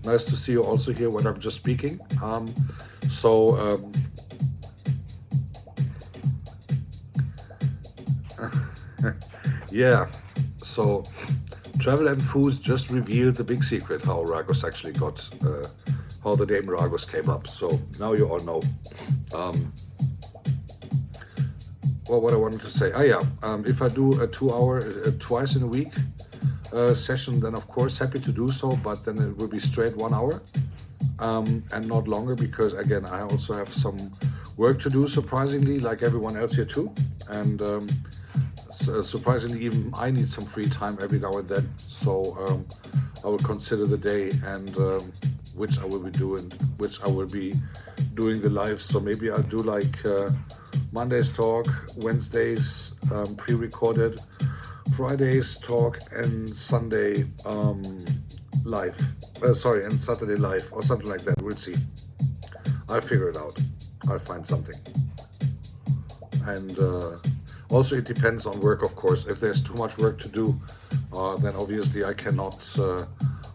Speaker 1: Nice to see you also here when I'm just speaking. Yeah. So Travel and Food just revealed the big secret, how Ragus actually got, how the name Ragus came up. So now you all know. Well, what I wanted to say. If I do a 2 hour, twice in a week session, then of course happy to do so, but then it will be straight 1 hour and not longer, because again, I also have some work to do, surprisingly, like everyone else here too. And surprisingly, even I need some free time every now and then. So I will consider the day and which I will be doing the live. So maybe I'll do like Mondays talk, Wednesdays pre-recorded, Fridays talk, and Sunday live. And Saturday live or something like that. We'll see. I'll figure it out. I'll find something. And also, it depends on work, of course. If there's too much work to do, then obviously I cannot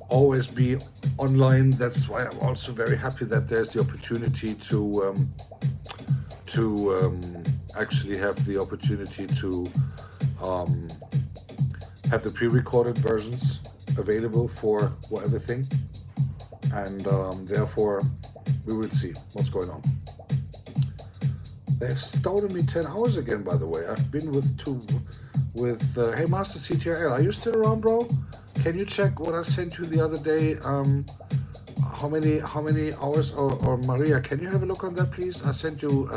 Speaker 1: always be online. That's why I'm also very happy that there's the opportunity to actually have the opportunity to have the pre-recorded versions available for everything. And therefore, we will see what's going on. They've stolen me 10 hours again, by the way. I've been hey, Master CTRL, are you still around, bro? Can you check what I sent you the other day? How many hours, or Maria, can you have a look on that, please? I sent you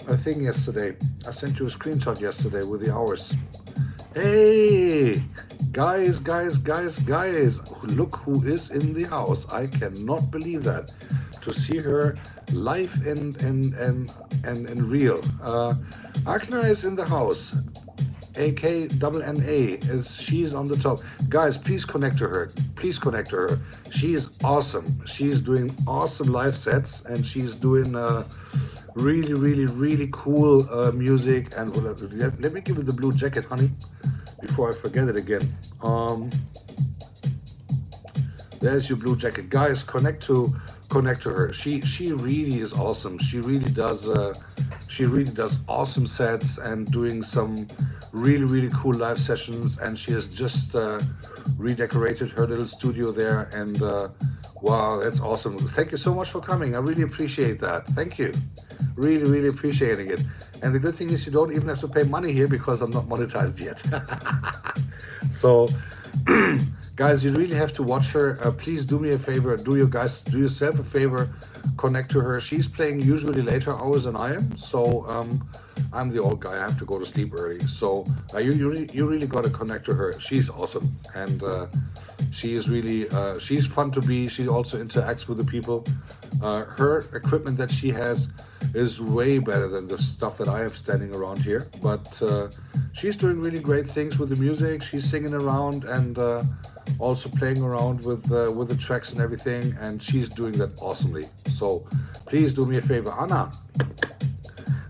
Speaker 1: a thing yesterday. I sent you a screenshot yesterday with the hours. Hey, guys, look who is in the house. I cannot believe that. To see her live and real. Akna is in the house. AKNNA, she's on the top. Guys, please connect to her. Please connect to her. She is awesome. She's doing awesome live sets, and she's doing really, really, really cool music. And let me give you the blue jacket, honey, before I forget it again. There's your blue jacket, guys. Connect to her. She really is awesome. She really does awesome sets and doing some really, really cool live sessions. And she has just redecorated her little studio there. And wow, that's awesome. Thank you so much for coming. I really appreciate that. Thank you. Really, really appreciating it. And the good thing is you don't even have to pay money here because I'm not monetized yet. So guys, you really have to watch her. Please do me a favor. Do yourself a favor. Connect to her. She's playing usually later hours than I am. So I'm the old guy. I have to go to sleep early. So you really got to connect to her. She's awesome. And she is really, she's fun to be. She also interacts with the people. Her equipment that she has is way better than the stuff that I have standing around here. But she's doing really great things with the music. She's singing around and also playing around with the tracks and everything. And she's doing that awesomely. So please do me a favor. Anna,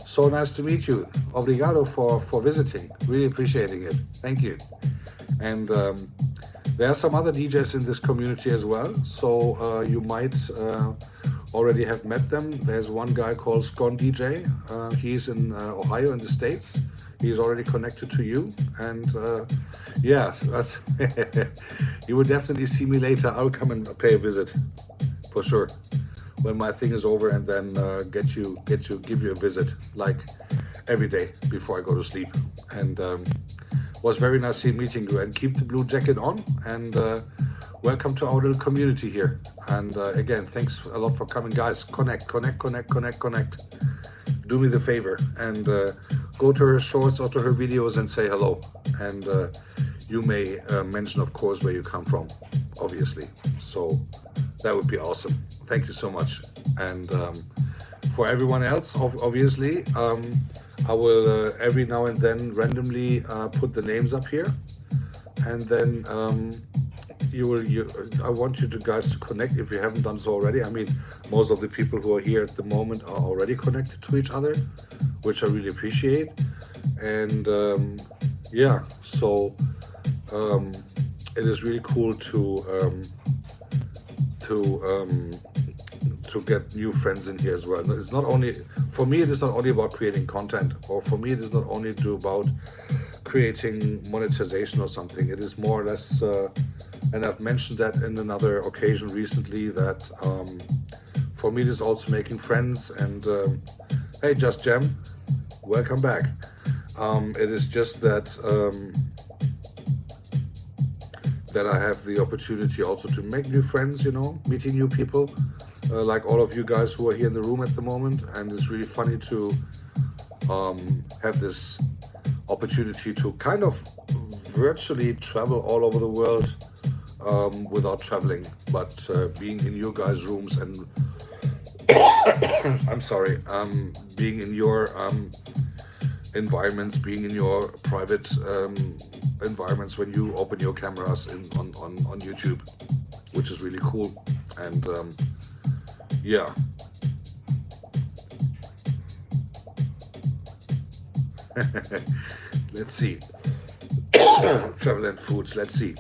Speaker 1: so nice to meet you. Obrigado for visiting. Really appreciating it. Thank you. And there are some other DJs in this community as well. So you might already have met them. There's one guy called Scon DJ. He's in Ohio in the States. He's already connected to you. And yeah, you will definitely see me later. I'll come and pay a visit for sure when my thing is over, and then give you a visit like every day before I go to sleep. And was very nice meeting you, and keep the blue jacket on, and welcome to our little community here. And again, thanks a lot for coming, guys. Connect. Do me the favor and go to her shorts or to her videos and say hello. And you may mention, of course, where you come from, obviously. So that would be awesome. Thank you so much. And for everyone else, obviously, I will every now and then randomly put the names up here, and then I want you guys to connect if you haven't done so already. I mean, most of the people who are here at the moment are already connected to each other, which I really appreciate. And yeah, so it is really cool to get new friends in here as well. It's not only, for me, it is not only about creating content, or for me, it is not only about creating monetization or something. It is more or less, and I've mentioned that in another occasion recently, that for me, it is also making friends. And hey, Just Jam, welcome back. It is just that that I have the opportunity also to make new friends, meeting new people, like all of you guys who are here in the room at the moment. And it's really funny to have this opportunity to kind of virtually travel all over the world without traveling, but being in your guys' rooms and I'm sorry, being in your environments, being in your private environments when you open your cameras on YouTube, which is really cool. And yeah. Let's see. Travel and foods, let's see.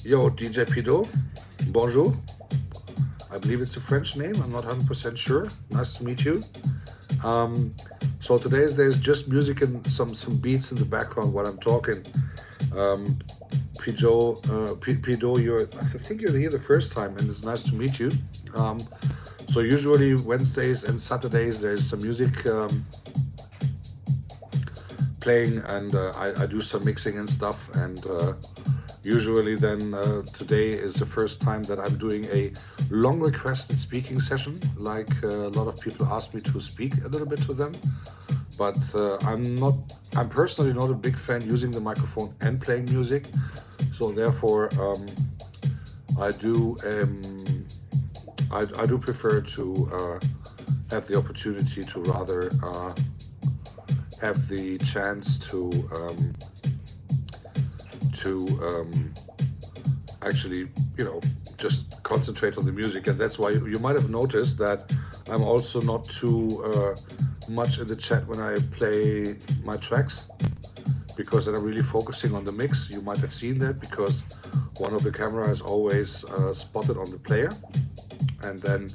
Speaker 1: Yo, DJ Pido, bonjour. I believe it's a French name, I'm not 100% sure. Nice to meet you. So there's just music and some beats in the background while I'm talking. Pido, I think you're here the first time, and it's nice to meet you. So usually Wednesdays and Saturdays there's some music playing, and I do some mixing and stuff. And usually then today is the first time that I'm doing a long requested speaking session. Like a lot of people ask me to speak a little bit to them, but I'm personally not a big fan using the microphone and playing music. So therefore I do prefer to have the opportunity to rather have the chance to actually, you know, just concentrate on the music. And that's why you might have noticed that I'm also not too much in the chat when I play my tracks, because then I'm really focusing on the mix. You might have seen that because one of the camera is always spotted on the player, and then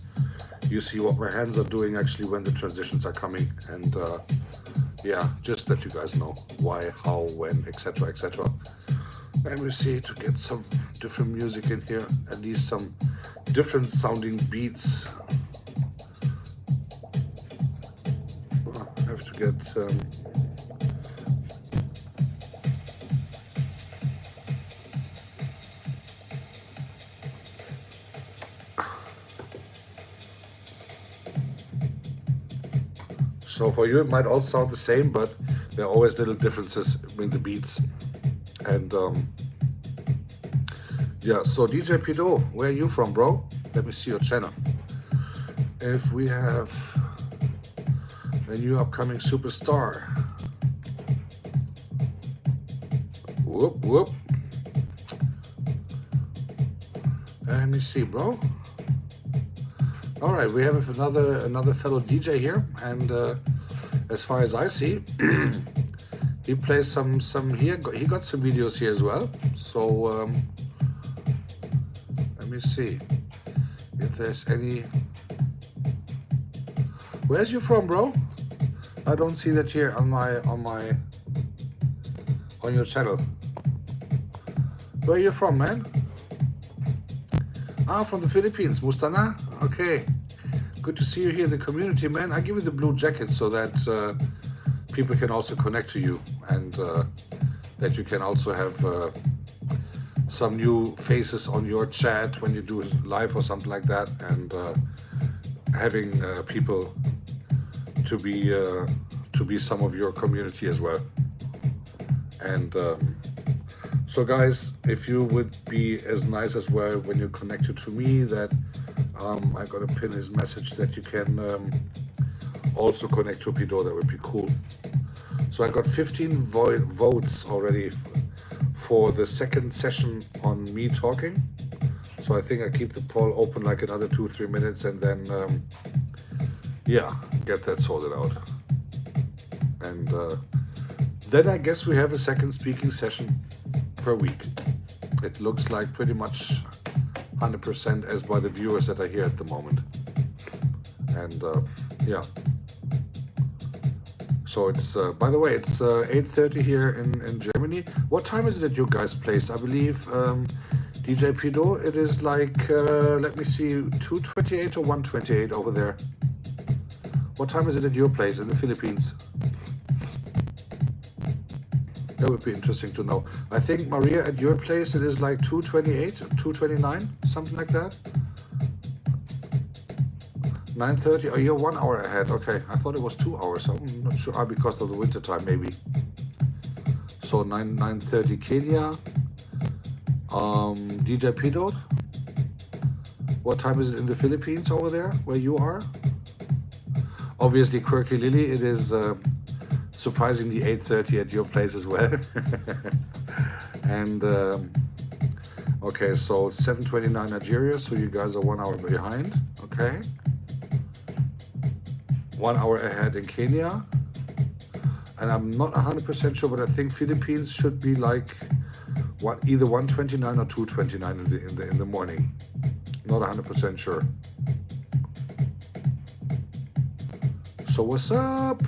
Speaker 1: you see what my hands are doing actually when the transitions are coming. And yeah, just that you guys know why, how, when, etc., etc. And we see to get some different music in here, at least some different sounding beats. I have to get so for you it might all sound the same, but there are always little differences in the beats. And yeah, so DJ Pido, where are you from, bro? Let me see your channel. If we have a new upcoming superstar. Whoop, whoop. Let me see, bro. All right, we have another fellow DJ here, and as far as I see, he plays some here. He got some videos here as well. So let me see if there's any. Where's you from, bro? I don't see that here on your channel. Where are you from, man? Ah, from the Philippines, Mustana. Okay, good to see you here in the community, man. I give you the blue jacket so that people can also connect to you, and that you can also have some new faces on your chat when you do live or something like that, and having people to be some of your community as well. And so guys, if you would be as nice as well when you're connected to me, that I gotta pin his message that you can also connect to Pido, that would be cool. So I got 15 votes already for the second session on me talking. So I think I keep the poll open like another 2-3 minutes, and then yeah, get that sorted out. And then I guess we have a second speaking session per week. It looks like pretty much 100% as by the viewers that are here at the moment. And yeah. So it's, by the way, it's 8:30 here in Germany. What time is it at your guys' place? I believe, DJ Pido, it is like, let me see, 2:28 or 1:28 over there. What time is it at your place in the Philippines? That would be interesting to know. I think, Maria, at your place, it is like 2:28 or 2:29, something like that. 9:30. Oh, you're 1 hour ahead. Okay, I thought it was 2 hours. I'm not sure. Because of the winter time, maybe. So 9:30 Kenya. DJ Pido, what time is it in the Philippines over there, where you are? Obviously, Quirky Lily, it is surprisingly 8:30 at your place as well. And okay, so it's 7:29 Nigeria, so you guys are 1 hour behind. Okay, 1 hour ahead in Kenya, and I'm not 100% sure, but I think Philippines should be like either 1:29 or 2:29 in the morning. Not 100% sure. So what's up?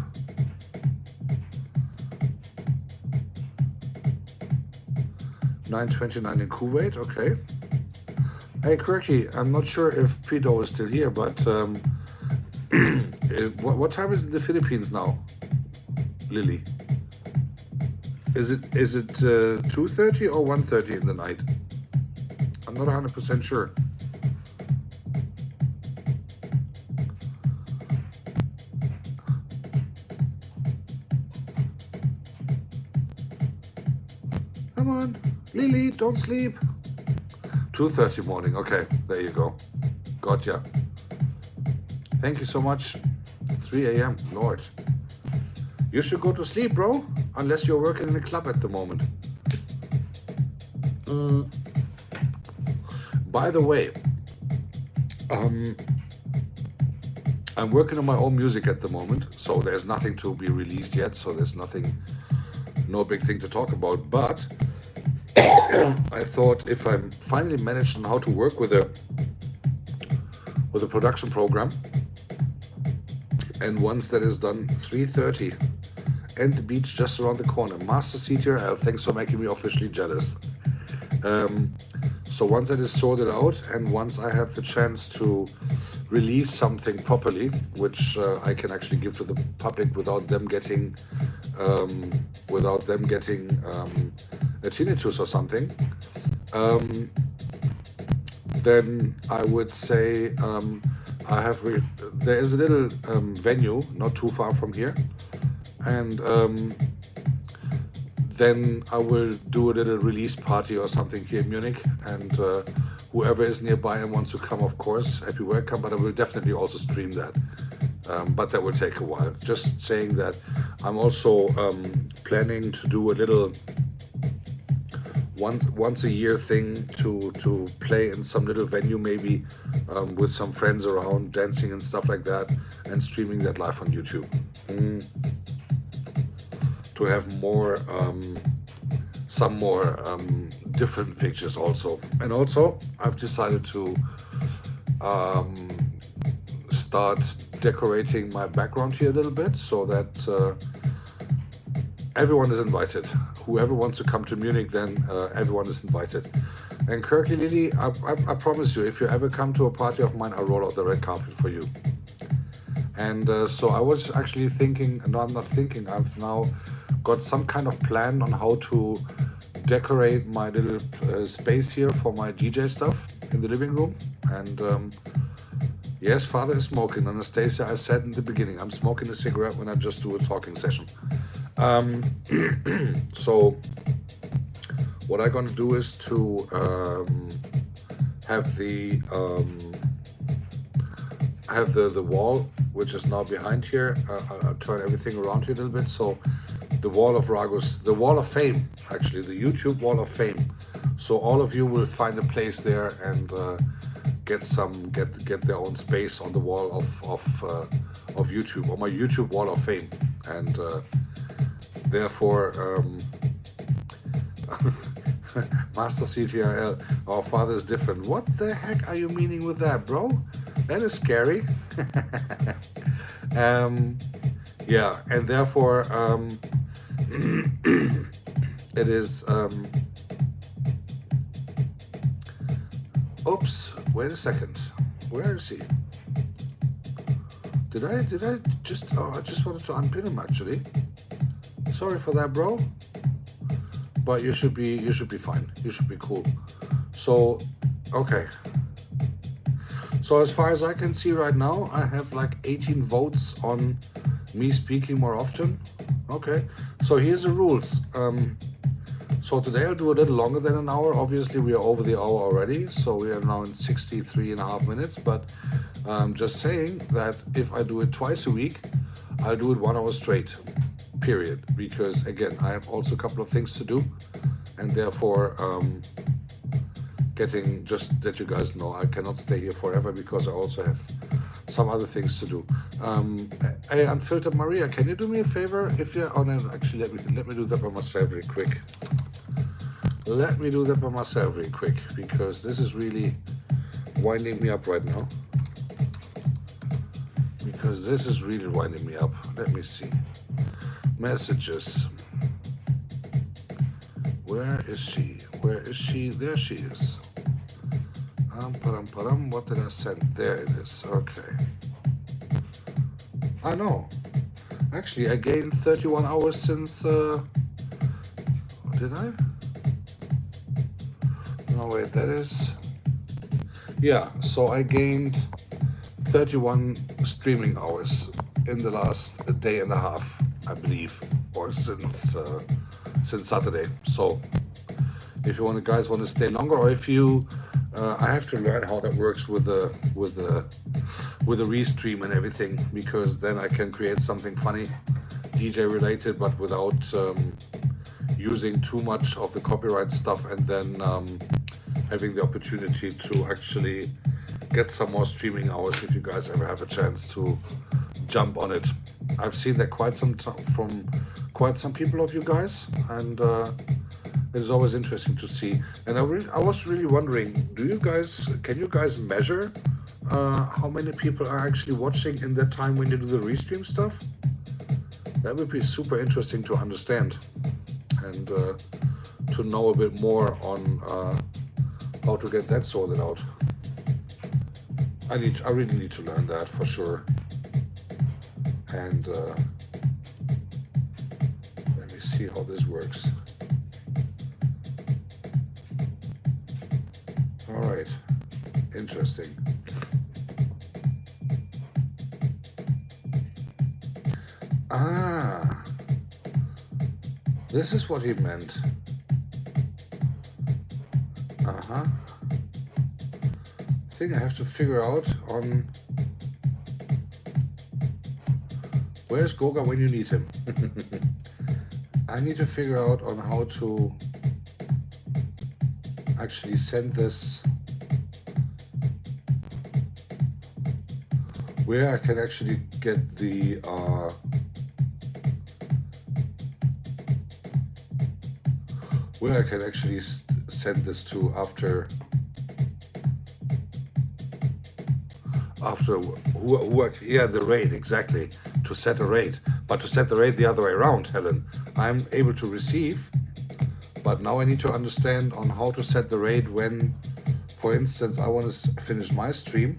Speaker 1: $9:29 in Kuwait. Okay. Hey Quirky, I'm not sure if Pido is still here, but what time is it in the Philippines now, Lily? Is it 2:30 or 1:30 in the night? I'm not 100% sure. Come on, Lily, don't sleep. 2:30 morning. Okay, there you go. Gotcha. Thank you so much. 3 a.m. Lord. You should go to sleep, bro, unless you're working in a club at the moment. By the way, I'm working on my own music at the moment, so there's nothing to be released yet, so there's nothing, no big thing to talk about, but I thought if I finally managed on how to work with a production program, and once that is done, 3:30, and the beach just around the corner. Master CTRL, thanks for making me officially jealous. So once that is sorted out, and once I have the chance to release something properly, which I can actually give to the public without them getting a tinnitus or something, then I would say there is a little venue not too far from here, and then I will do a little release party or something here in Munich, and whoever is nearby and wants to come, of course, happy welcome, but I will definitely also stream that. But that will take a while. Just saying that I'm also planning to do a little once a year thing to play in some little venue, maybe with some friends around, dancing and stuff like that, and streaming that live on YouTube. To have some more different pictures also. And also I've decided to start decorating my background here a little bit, so that everyone is invited. Whoever wants to come to Munich, then everyone is invited. And Kirky Lily, I promise you, if you ever come to a party of mine, I'll roll out the red carpet for you. And so I was actually thinking, no, I'm not thinking, I've now got some kind of plan on how to decorate my little space here for my DJ stuff in the living room. And yes, Father is smoking. Anastasia, I said in the beginning, I'm smoking a cigarette when I just do a talking session. So what I'm gonna do is to have the wall, which is now behind here. I'll turn everything around here a little bit. So the wall of Ragus, the wall of fame, actually, the YouTube wall of fame. So all of you will find a place there and get their own space on the wall of YouTube, on my YouTube wall of fame. And therefore, Master CTRL, our father is different. What the heck are you meaning with that, bro? That is scary. Yeah, and therefore it is oops, wait a second, where is he? Did I just, oh, I just wanted to unpin him actually. Sorry for that, bro, but you should be fine, you should be cool. So okay, so as far as I can see right now, I have like 18 votes on me speaking more often. Okay, so here's the rules. So today I'll do a little longer than an hour. Obviously we are over the hour already, so we are now in 63.5 minutes, but just saying that if I do it twice a week, I'll do it 1 hour straight, period, because again, I have also a couple of things to do, and therefore just that you guys know, I cannot stay here forever because I also have some other things to do. Hey, Unfiltered Maria, can you do me a favor? If you, oh no, actually, let me do that by myself real quick. Let me do that by myself real quick, because this is really winding me up right now. Because this is really winding me up. Let me see. Messages. Where is she? Where is she? There she is. What did I send? There it is. Okay. I know. Actually, I gained 31 hours since. Did I? No, wait. That is. Yeah. So I gained 31 streaming hours in the last day and a half, I believe, or since Saturday. So if you guys want to stay longer, or if you, I have to learn how that works with the restream and everything, because then I can create something funny DJ related, but without using too much of the copyright stuff, and then having the opportunity to actually get some more streaming hours if you guys ever have a chance to jump on it. I've seen that from quite some people of you guys, and it is always interesting to see. And I was really wondering, can you guys measure how many people are actually watching in that time when you do the restream stuff? That would be super interesting to understand, and to know a bit more on how to get that sorted out. I really need to learn that for sure. And let me see how this works. All right, interesting. Ah, this is what he meant. Uh-huh. I think I have to figure out on where's Goga when you need him. I need to figure out on how to actually send this, where I can actually get the where I can actually send this to after the rate, exactly, to set a rate. But to set the rate the other way around, Helen, I'm able to receive, but now I need to understand on how to set the rate when, for instance, I want to finish my stream,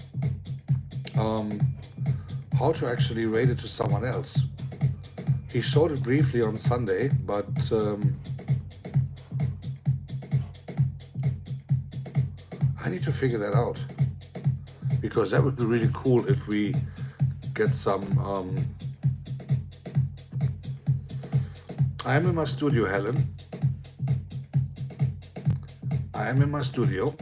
Speaker 1: how to actually rate it to someone else. He showed it briefly on Sunday, but I need to figure that out, because that would be really cool if we get some. I am in my studio, Helen. I am in my studio.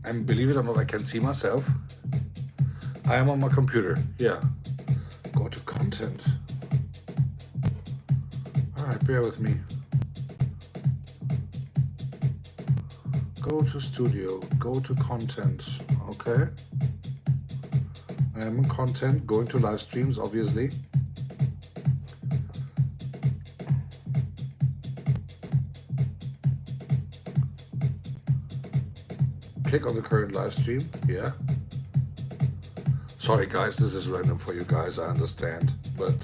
Speaker 1: And believe it or not, I can see myself. I am on my computer. Yeah. Go to content. All right, bear with me. Go to studio, go to content, okay. I am in content, going to live streams, obviously. Click on the current live stream, yeah. Sorry guys, this is random for you guys, I understand, but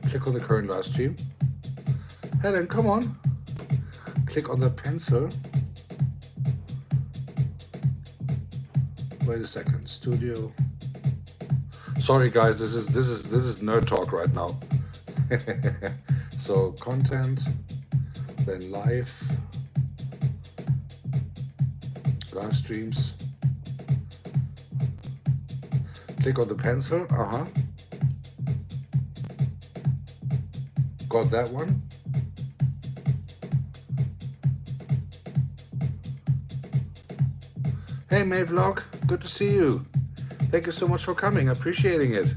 Speaker 1: click on the current live stream. Helen, come on. Click on the pencil. Wait a second. Studio. Sorry guys, this is nerd talk right now. So content, then live streams. Click on the pencil. Got that one. Hey Mayvlog, good to see you. Thank you so much for coming, appreciating it.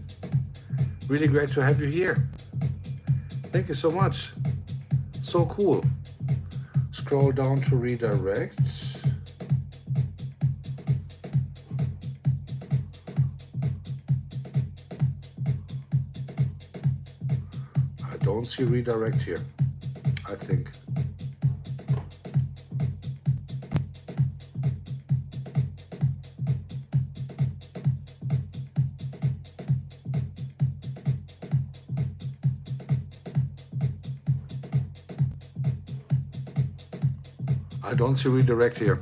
Speaker 1: Really great to have you here. Thank you so much. So cool. Scroll down to redirect. I don't see redirect here, I think. I don't see redirect here.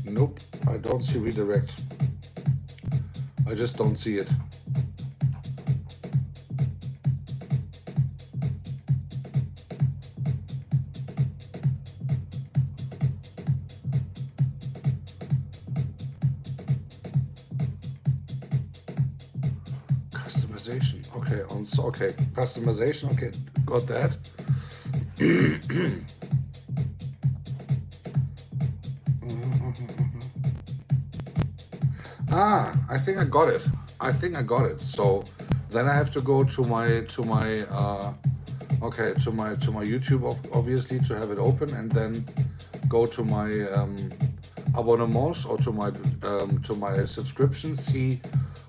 Speaker 1: Nope, I don't see redirect. I just don't see it. customization. Okay, okay, customization. Okay, got that. I think I got it. I think I got it. So then I have to go to my okay, to my YouTube obviously to have it open, and then go to my abonnements or to my subscriptions, see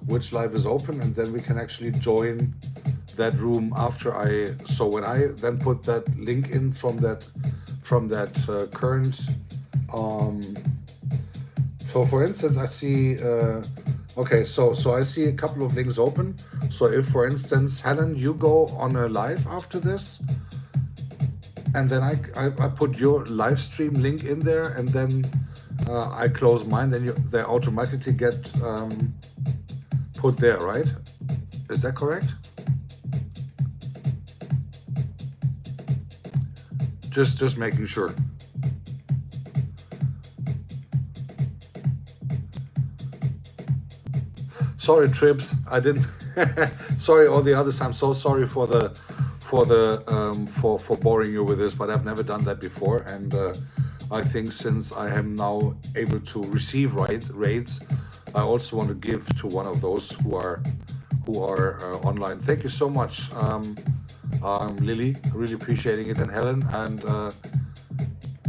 Speaker 1: which live is open, and then we can actually join that room after I. So when I then put that link in from that current. So for instance, I see. Okay, so I see a couple of links open. So if, for instance, Helen, you go on a live after this, and then I put your live stream link in there, and then I close mine, then they automatically get put there, right? Is that correct? Just making sure. Sorry, Trips. I didn't. Sorry, all the others. I'm so sorry for boring you with this, but I've never done that before, and I think since I am now able to receive raids, I also want to give to one of those who are online. Thank you so much, Lily. Really appreciating it, and Helen, and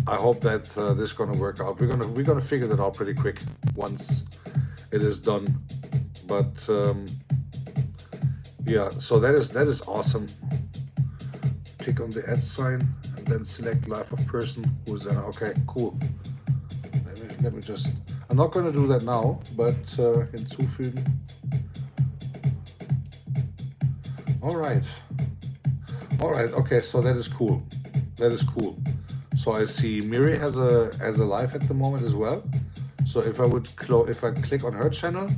Speaker 1: I hope that this is gonna work out. We're gonna figure that out pretty quick once it is done. But yeah, so that is awesome. Click on the add sign and then select live of person who's there. Okay, cool. Let me just. I'm not going to do that now, but hinzufügen. All right. Okay, so that is cool. That is cool. So I see Miri has a live at the moment as well. So if I click on her channel.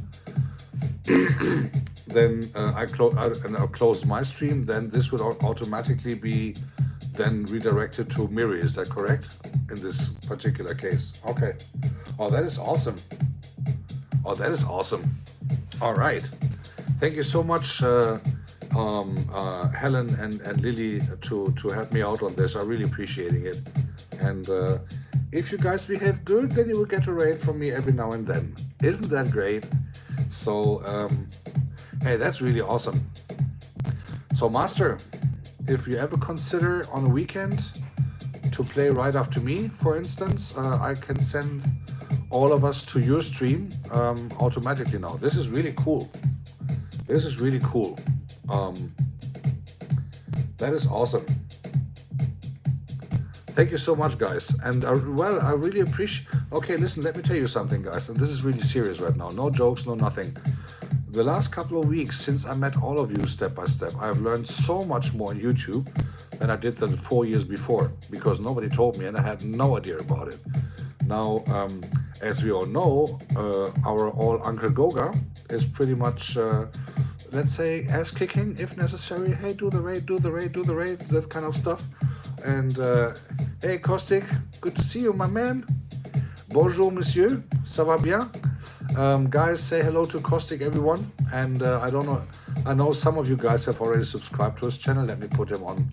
Speaker 1: Then I'll close my stream, then this would automatically be then redirected to Miri. Is that correct in this particular case? Okay. Oh, that is awesome. Oh, that is awesome. All right. Thank you so much, Helen and Lily, to help me out on this. I'm really appreciating it. And if you guys behave good, then you will get a raid from me every now and then. Isn't that great? So, hey, that's really awesome. So, Master, if you ever consider on a weekend to play right after me, for instance, I can send all of us to your stream automatically now. This is really cool. This is really cool. That is awesome. Thank you so much, guys. And well, I really appreciate. Okay, listen, let me tell you something, guys. And this is really serious right now. No jokes, no nothing. The last couple of weeks since I met all of you step by step, I've learned so much more on YouTube than I did the 4 years before, because nobody told me and I had no idea about it. Now, as we all know, our old Uncle Goga is pretty much, let's say, ass kicking if necessary. Hey, do the raid, that kind of stuff. And hey, Caustic, good to see you, my man. Bonjour, monsieur. Ça va bien? Guys, say hello to Caustic, everyone. And I don't know. I know some of you guys have already subscribed to his channel. Let me put him on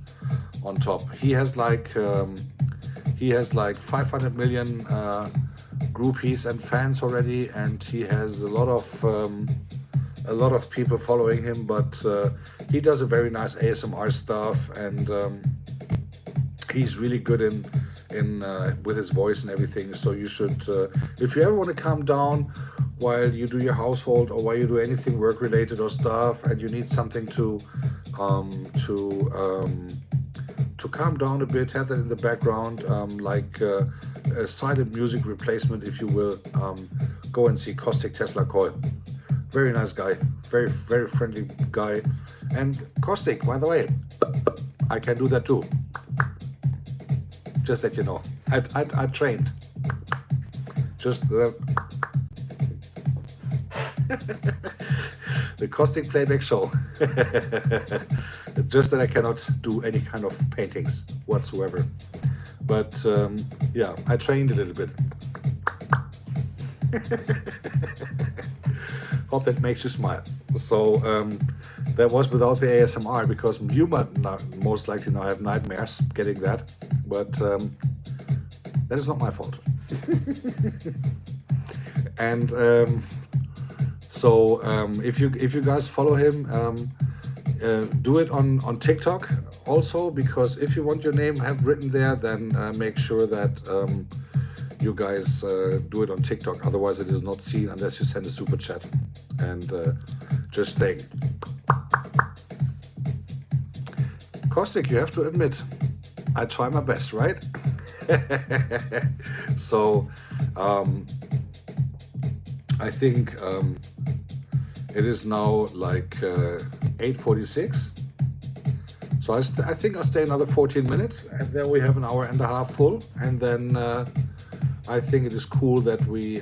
Speaker 1: top. He has like 500 million groupies and fans already, and he has a lot of people following him. But he does a very nice ASMR stuff, and he's really good in with his voice and everything. So you should, if you ever want to calm down while you do your household or while you do anything work related or stuff, and you need something to calm down a bit, have that in the background, like a silent music replacement, if you will, go and see Caustic Tesla Coil. Very nice guy, very, very friendly guy. And Caustic, by the way, I can do that too. Just that you know, I trained. Just the Caustic playback show. Just that I cannot do any kind of paintings whatsoever. But yeah, I trained a little bit. Hope that makes you smile. So That was without the ASMR, because you might not, most likely now have nightmares getting that, but that is not my fault. And if you guys follow him, do it on TikTok also, because if you want your name have written there, then make sure that you guys do it on TikTok. Otherwise, it is not seen unless you send a super chat and just saying. Caustic, you have to admit, I try my best, right? So I think it is now like 8:46. So I think I'll stay another 14 minutes, and then we have an hour and a half full. And then I think it is cool that we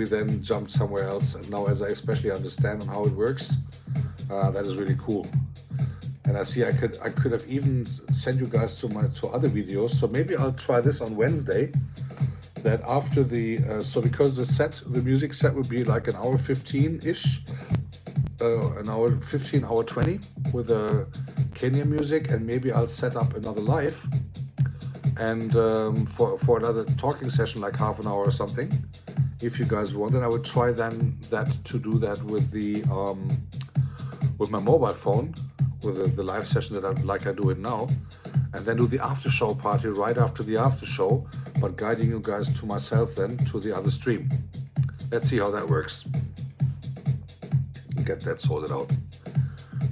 Speaker 1: then jumped somewhere else. And now, as I especially understand on how it works, that is really cool. And I see I could have even sent you guys to other videos. So maybe I'll try this on Wednesday. That after the because the music set would be like an hour 15-ish, an hour 15, hour 20 with Kenyan music, and maybe I'll set up another live and for another talking session, like half an hour or something, if you guys want. Then I would try then to do that with the with my mobile phone, with the live session that I do it now, and then do the after show party right after the after show, but guiding you guys to myself then to the other stream. Let's see how that works. Get that sorted out.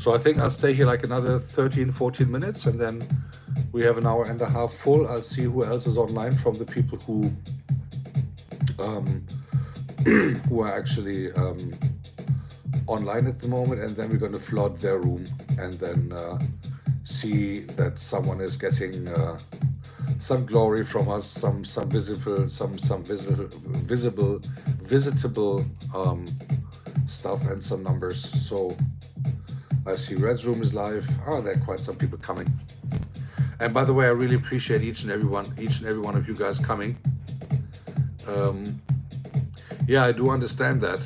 Speaker 1: So I think I'll stay here like another 13-14 minutes, and then we have an hour and a half full. I'll see who else is online from the people who are actually online at the moment, and then we're going to flood their room and then see that someone is getting some glory from us, some visitable visitable stuff, and some numbers. So I see Red's room is live. There are quite some people coming. And by the way, I really appreciate each and every one of you guys coming. Yeah, I do understand that,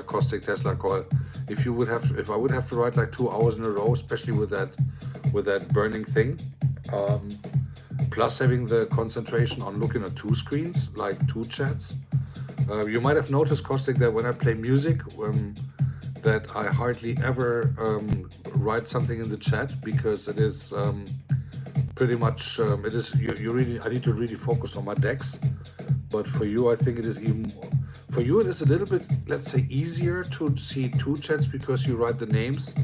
Speaker 1: Caustic Tesla Coil. If I would have to write like 2 hours in a row, especially with that burning thing, plus having the concentration on looking at 2 screens, like 2 chats. You might have noticed, Caustic, that when I play music, that I hardly ever write something in the chat, because it is pretty much it is I need to really focus on my decks. But for you, I think it is even. For you, it is a little bit, let's say, easier to see 2 chats, because you write the names.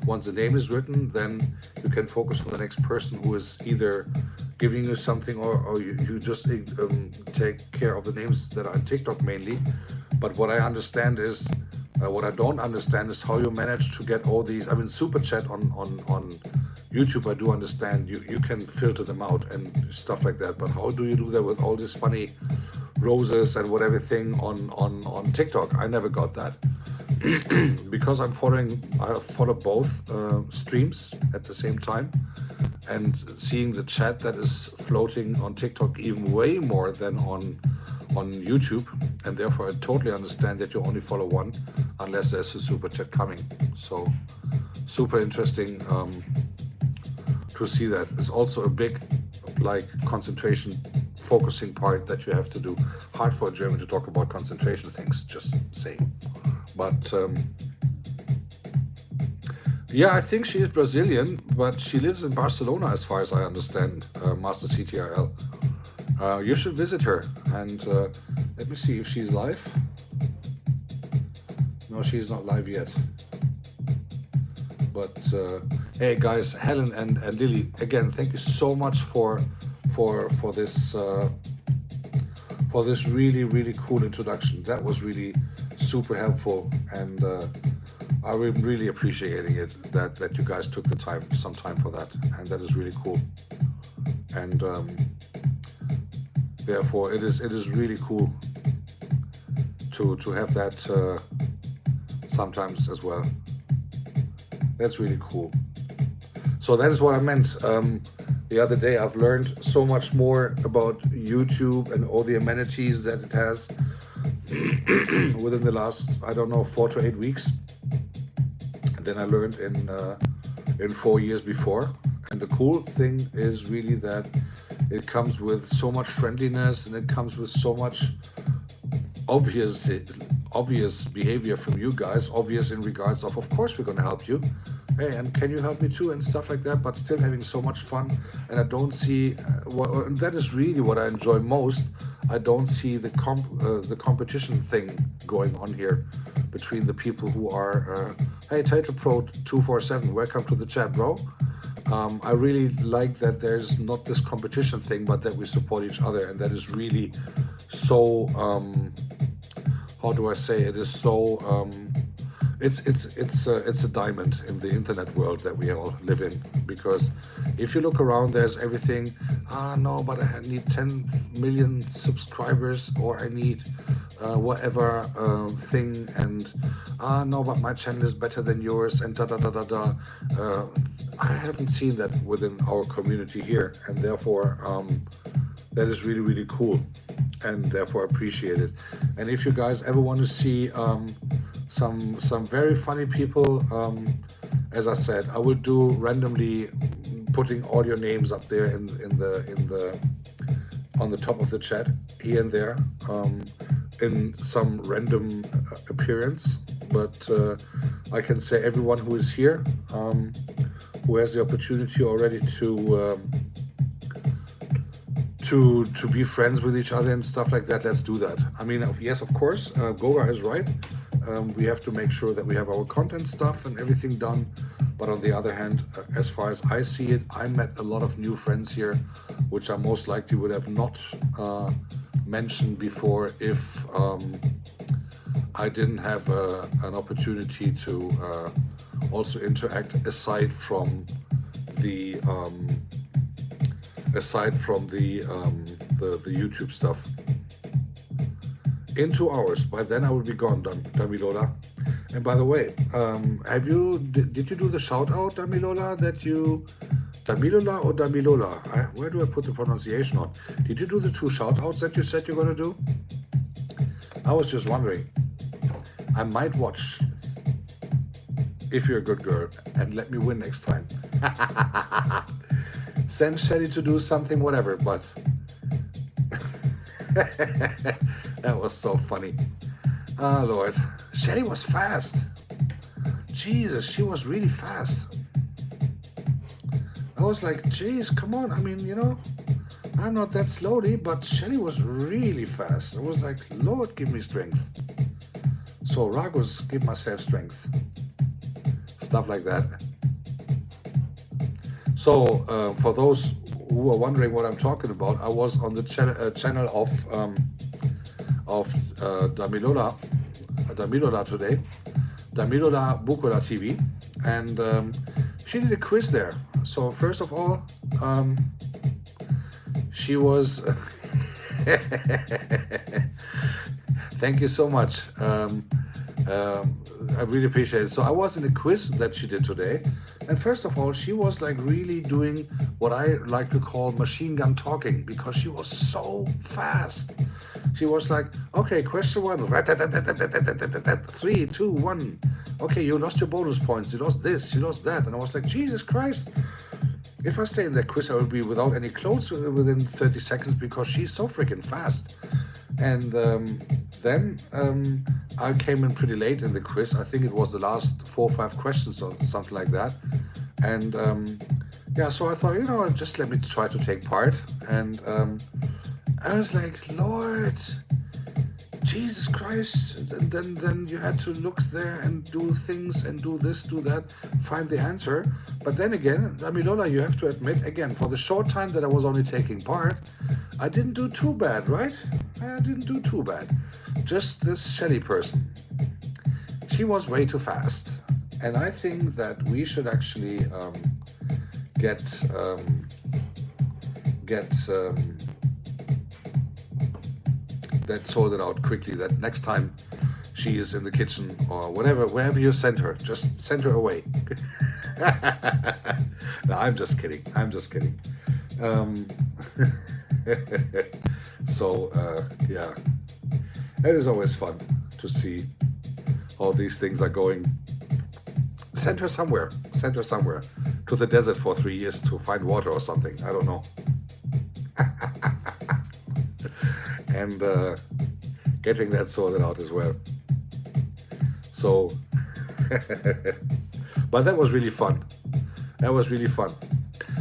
Speaker 1: Once the name is written, then you can focus on the next person who is either giving you something, or you just take care of the names that are on TikTok mainly. But what I understand is, what I don't understand is how you manage to get all these. I mean, super chat on YouTube, I do understand. You can filter them out and stuff like that. But how do you do that with all these funny roses and whatever thing on TikTok? I never got that. Because I follow both streams at the same time, and seeing the chat that is floating on TikTok even way more than on YouTube, and therefore I totally understand that you only follow one unless there's a super chat coming. So super interesting to see that. It's also a big concentration focusing part that you have to do. Hard for a German to talk about concentration things, just saying. But yeah, I think she is Brazilian, but she lives in Barcelona as far as I understand, Master CTRL. You should visit her, and let me see if she's live. No, she's not live yet. But hey guys, Helen and Lily, again, thank you so much for this really cool introduction. That was really super helpful, and I'm really appreciating it that you guys took some time for that, and that is really cool. And therefore it is really cool to have that sometimes as well. That's really cool. So that is what I meant. The other day, I've learned so much more about YouTube and all the amenities that it has within the last, I don't know, 4 to 8 weeks. than I learned in 4 years before. And the cool thing is really that it comes with so much friendliness, and it comes with so much obvious behavior from you guys, obvious in regards of course we're going to help you, hey, and can you help me too, and stuff like that, but still having so much fun. And I don't see and that is really what I enjoy most. I don't see the competition thing going on here between the people who are hey, Title Pro 247, welcome to the chat, bro. I really like that there's not this competition thing, but that we support each other, and that is really so how do I say it, is so it's a diamond in the internet world that we all live in. Because if you look around, there's everything. No, but I need 10 million subscribers, or I need whatever thing, and no, but my channel is better than yours, and da da da da da. I haven't seen that within our community here, and therefore that is really, really cool, and therefore appreciate it. And if you guys ever want to see some very funny people, as I said, I will do randomly putting all your names up there in the on the top of the chat here and there, in some random appearance. But I can say everyone who is here, who has the opportunity already to be friends with each other and stuff like that, let's do that. I mean, yes, of course, Goga is right. We have to make sure that we have our content stuff and everything done. But on the other hand, as far as I see it, I met a lot of new friends here, which I most likely would have not mentioned before if I didn't have an opportunity to also interact aside from the YouTube stuff. In 2 hours. By then I will be gone, Damilola. And by the way, did you do the shout out, Damilola, Damilola or Damilola? Where do I put the pronunciation on? Did you do the 2 shout outs that you said you're gonna do? I was just wondering. I might watch, if you're a good girl, and let me win next time. Send Shelly to do something, whatever, but that was so funny. Oh, Lord. Shelly was fast. Jesus, she was really fast. I was like, geez, come on. I mean, you know, I'm not that slowly, but Shelly was really fast. I was like, Lord, give me strength. So, Ragus, give myself strength. Stuff like that. So, for those who are wondering what I'm talking about, I was on the channel of Damilola today, Damilola Bukola TV, and she did a quiz there. So first of all, she was thank you so much. I really appreciate it. So I was in a quiz that she did today, and first of all, she was like really doing what I like to call machine gun talking, because she was so fast. She was like, okay, question 1, 3, 2, 1. Okay, you lost your bonus points, you lost this, you lost that. And I was like, Jesus Christ. If I stay in that quiz, I will be without any clothes within 30 seconds, because she's so freaking fast. And then I came in pretty late in the quiz. I think it was the last 4 or 5 questions or something like that. And yeah, so I thought, you know, just let me try to take part. And I was like, Lord, Jesus Christ. And then you had to look there and do things and do this, do that, find the answer. But then again, Damilola, you have to admit, again, for the short time that I was only taking part, I didn't do too bad, right? I didn't do too bad. Just this Shelly person. She was way too fast. And I think that we should actually get that sorted out quickly, that next time she is in the kitchen or whatever, wherever you send her, just send her away. No, I'm just kidding. So yeah, it is always fun to see how these things are going. Send her somewhere. Send her somewhere to the desert for 3 years to find water or something. I don't know. And getting that sorted out as well. So, but that was really fun. That was really fun.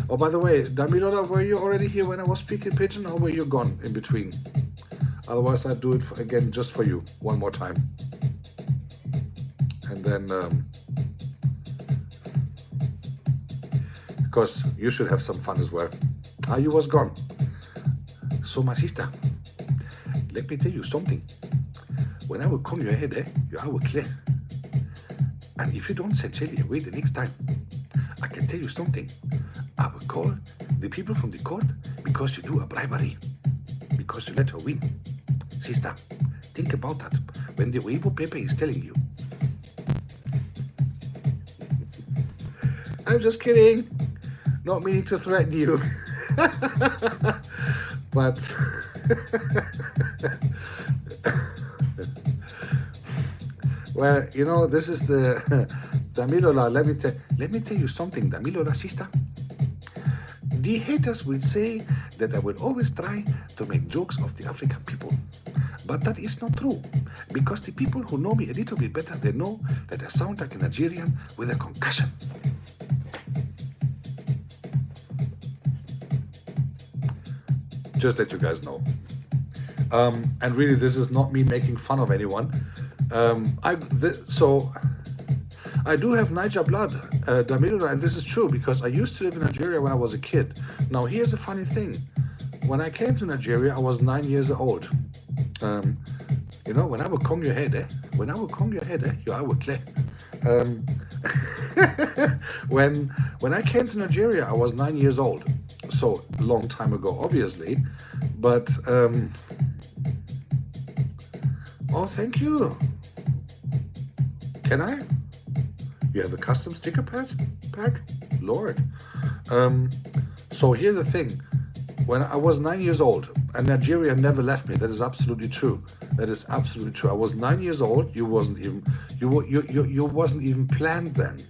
Speaker 1: Oh, by the way, Damilola, were you already here when I was speaking Pidgin, or were you gone in between? Otherwise, I'd do it again just for you, one more time. And then, because you should have some fun as well. Ah, you was gone. So, my sister, let me tell you something. When I will comb your head, your eye will clear. And if you don't send Shelly away the next time, I can tell you something. I will call the people from the court because you do a bribery. Because you let her win. Sister, think about that when the Weibo Pepe is telling you. I'm just kidding. Not meaning to threaten you. But well, you know, this is the Damilola. Let me tell you something, Damilola, sister. The haters will say that I will always try to make jokes of the African people. But that is not true, because the people who know me a little bit better, they know that I sound like a Nigerian with a concussion. Just that you guys know. And really, this is not me making fun of anyone. So I do have Niger blood, Damilola, and this is true because I used to live in Nigeria when I was a kid. Now, here's the funny thing. When I came to Nigeria, I was 9 years old. You know, when I would comb your head, when I would comb your head, your eye would clear. When I came to Nigeria, I was 9 years old. So, a long time ago, obviously. But, oh, thank you. Can I? You have a custom sticker pack? Lord. So here's the thing. When I was 9 years old, and Nigeria never left me. That is absolutely true. That is absolutely true. I was 9 years old. You wasn't even planned then,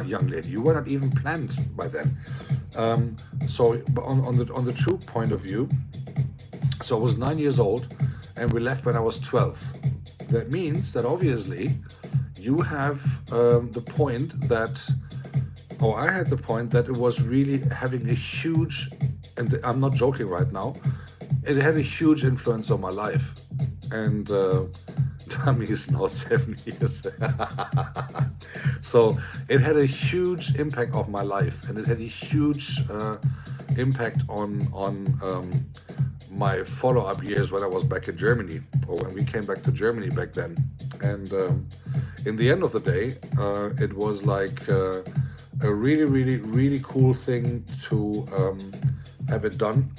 Speaker 1: young lady. You were not even planned by then. So on the true point of view, so I was 9 years old, and we left when I was 12. That means that obviously you have the point that, or I had the point that it was really having a huge, and I'm not joking right now, it had a huge influence on my life. And Tommy is now 7 years. So it had a huge impact on my life, and it had a huge impact on my follow-up years when I was back in Germany, or when we came back to Germany back then. And in the end of the day, it was like a really, really, really cool thing to have it done.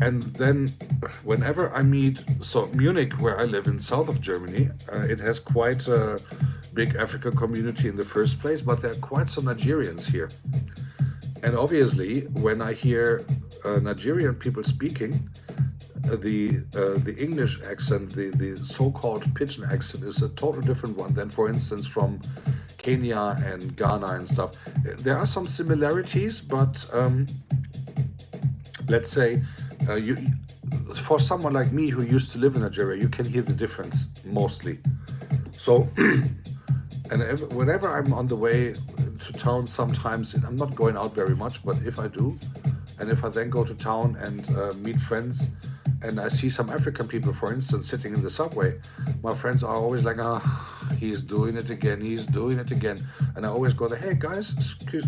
Speaker 1: And then whenever I meet, so Munich, where I live in south of Germany, it has quite a big African community in the first place, but there are quite some Nigerians here. And obviously, when I hear Nigerian people speaking, the English accent, the so-called pidgin accent, is a totally different one than, for instance, from Kenya and Ghana and stuff. There are some similarities, but let's say for someone like me who used to live in Nigeria, you can hear the difference mostly. So, and whenever I'm on the way to town, sometimes I'm not going out very much, but if I do, and if I then go to town and meet friends, and I see some African people, for instance, sitting in the subway, my friends are always like, he's doing it again, he's doing it again. And I always go, hey guys,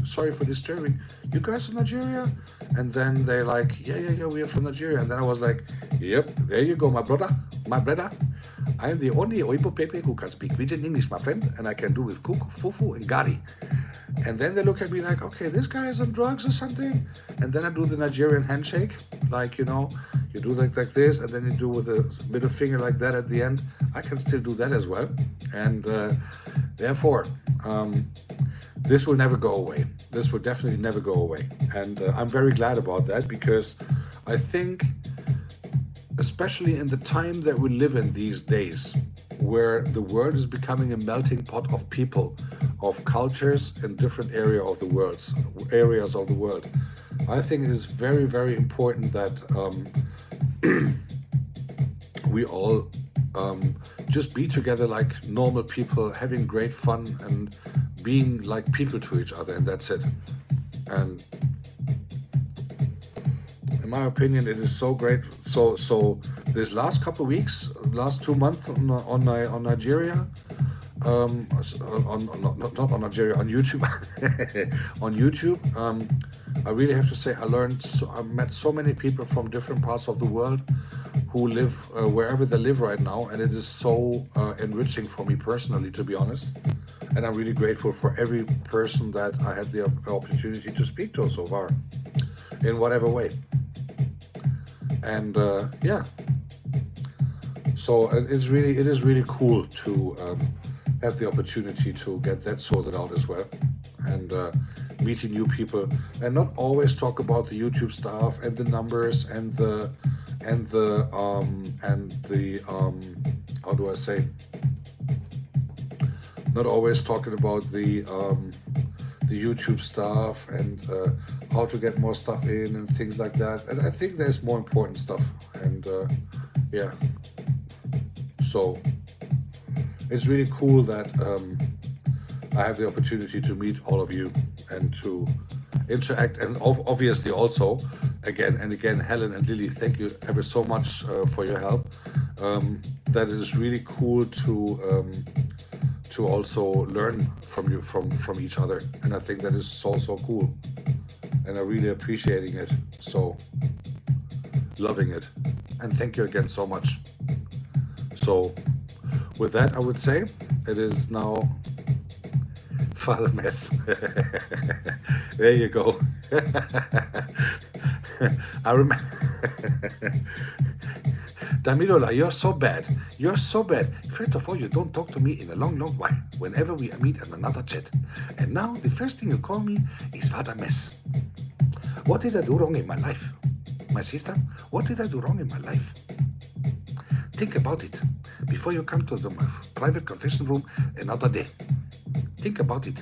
Speaker 1: sorry for disturbing, you guys from Nigeria? And then they're like, yeah, we are from Nigeria. And then I was like, yep, there you go, my brother. I am the only Oibo Pepe who can speak pidgin English, my friend, and I can do with cook, fufu, and gari. And then they look at me like, okay, this guy is on drugs or something. And then I do the Nigerian handshake, like, you know, you do like this, and then you do with a middle finger like that at the end. I can still do that as well. And therefore, this will never go away. This will definitely never go away. And I'm very glad about that, because I think, especially in the time that we live in these days, where the world is becoming a melting pot of people, of cultures in different areas of the world. I think it is very, very important that we all just be together like normal people, having great fun and being like people to each other, and that's it. And in my opinion, it is so great. So this last couple of weeks, last 2 months on Nigeria, not on Nigeria, on YouTube, on YouTube. I really have to say I met so many people from different parts of the world who live wherever they live right now, and it is so enriching for me personally, to be honest. And I'm really grateful for every person that I had the opportunity to speak to so far, in whatever way. And yeah, so it is really cool to have the opportunity to get that sorted out as well, and meeting new people, and not always talk about the YouTube stuff and the numbers and the how do I say? Not always talking about the YouTube stuff and how to get more stuff in and things like that. And I think there's more important stuff. And yeah, so it's really cool that I have the opportunity to meet all of you and to interact. And obviously also, again and again, Helen and Lily, thank you ever so much for your help. That is really cool to also learn from you, from each other. And I think that is so cool. And I'm really appreciating it. So loving it. And thank you again so much. So with that, I would say it is now Father Mess. There you go. I remember. Damilola, you're so bad. You're so bad. First of all, you don't talk to me in a long while, whenever we meet in another chat. And now, the first thing you call me is Father Mess. What did I do wrong in my life? My sister, what did I do wrong in my life? Think about it before you come to the private confession room another day. Think about it.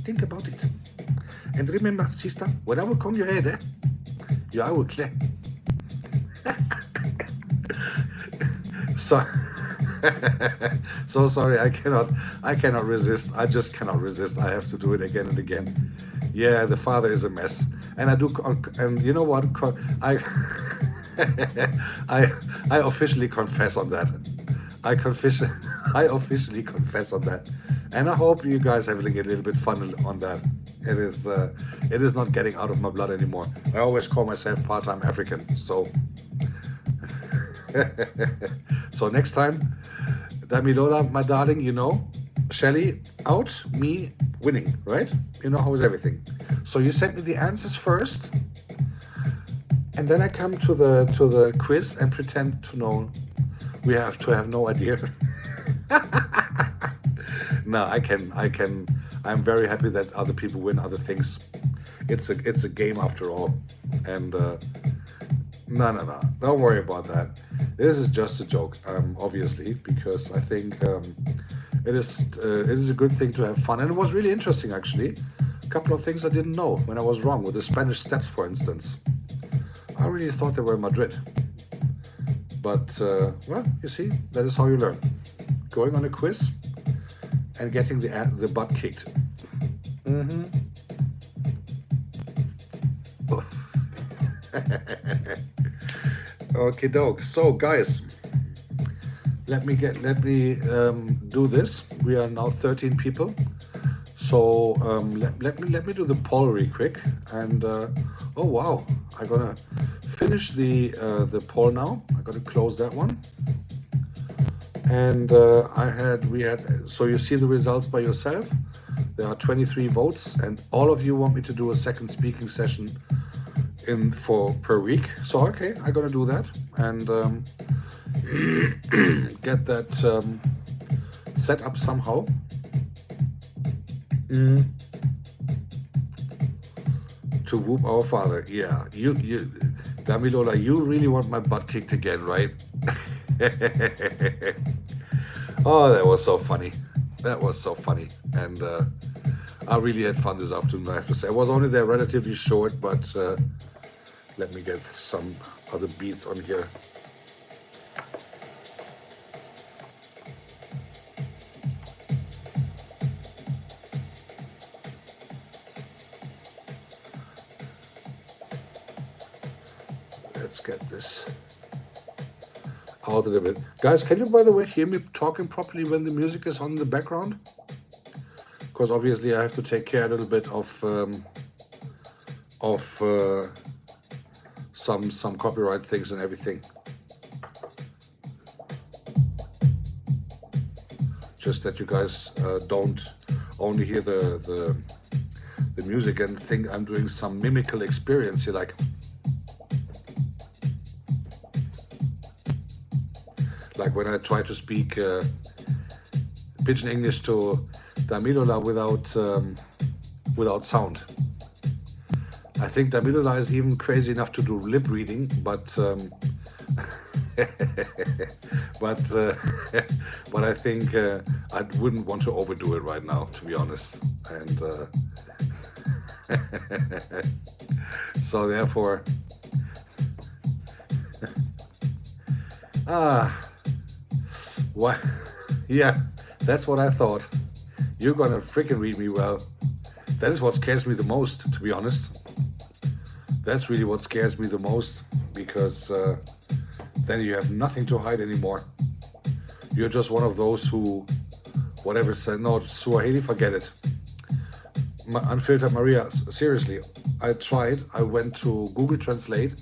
Speaker 1: Think about it. And remember, sister, when I will comb your hair, I will clear. So, so sorry, I cannot resist. I just cannot resist. I have to do it again and again. Yeah, the father is a mess, and I do. And you know what? I officially confess on that. I officially confess on that, and I hope you guys are having a little bit fun on that. It is not getting out of my blood anymore. I always call myself part-time African, so. So next time, Damilola, my darling, you know, Shelly out, me winning, right? You know how is everything. So you sent me the answers first, and then I come to the quiz and pretend to know. We have to have no idea. No, I can. I'm very happy that other people win other things. It's a game after all, and no. Don't worry about that. This is just a joke, obviously, because I think it is a good thing to have fun, and it was really interesting actually. A couple of things I didn't know when I was wrong with the Spanish steps, for instance. I really thought they were in Madrid, but well, you see, that is how you learn. Going on a quiz and getting the butt kicked. Okay, doke. So guys, let me do this. We are now 13 people. So let me do the poll really quick. And oh wow, I'm gonna finish the poll now. I'm gonna close that one. And we had. So you see the results by yourself. There are 23 votes, and all of you want me to do a second speaking session per week. So okay, I'm gonna do that and get that set up somehow. To whoop our father. Yeah, you Damilola, you really want my butt kicked again, right? Oh, that was so funny. That was so funny. And I really had fun this afternoon, I have to say. I was only there relatively short, but let me get some other beats on here. Let's get this out a little bit. Guys, can you, by the way, hear me talking properly when the music is on in the background? Because obviously I have to take care a little bit of some copyright things and everything. Just that you guys don't only hear the music and think I'm doing some mimical experience. You're like when I try to speak Pidgin English to Damilola without sound. I think Damilola is even crazy enough to do lip reading, but but I think I wouldn't want to overdo it right now, to be honest. And so therefore, what? Yeah, that's what I thought. You're gonna freaking read me well. That is what scares me the most, to be honest. That's really what scares me the most, because then you have nothing to hide anymore. You're just one of those who, whatever said, no, Swahili, forget it. Unfiltered Maria, seriously, I tried. I went to Google Translate,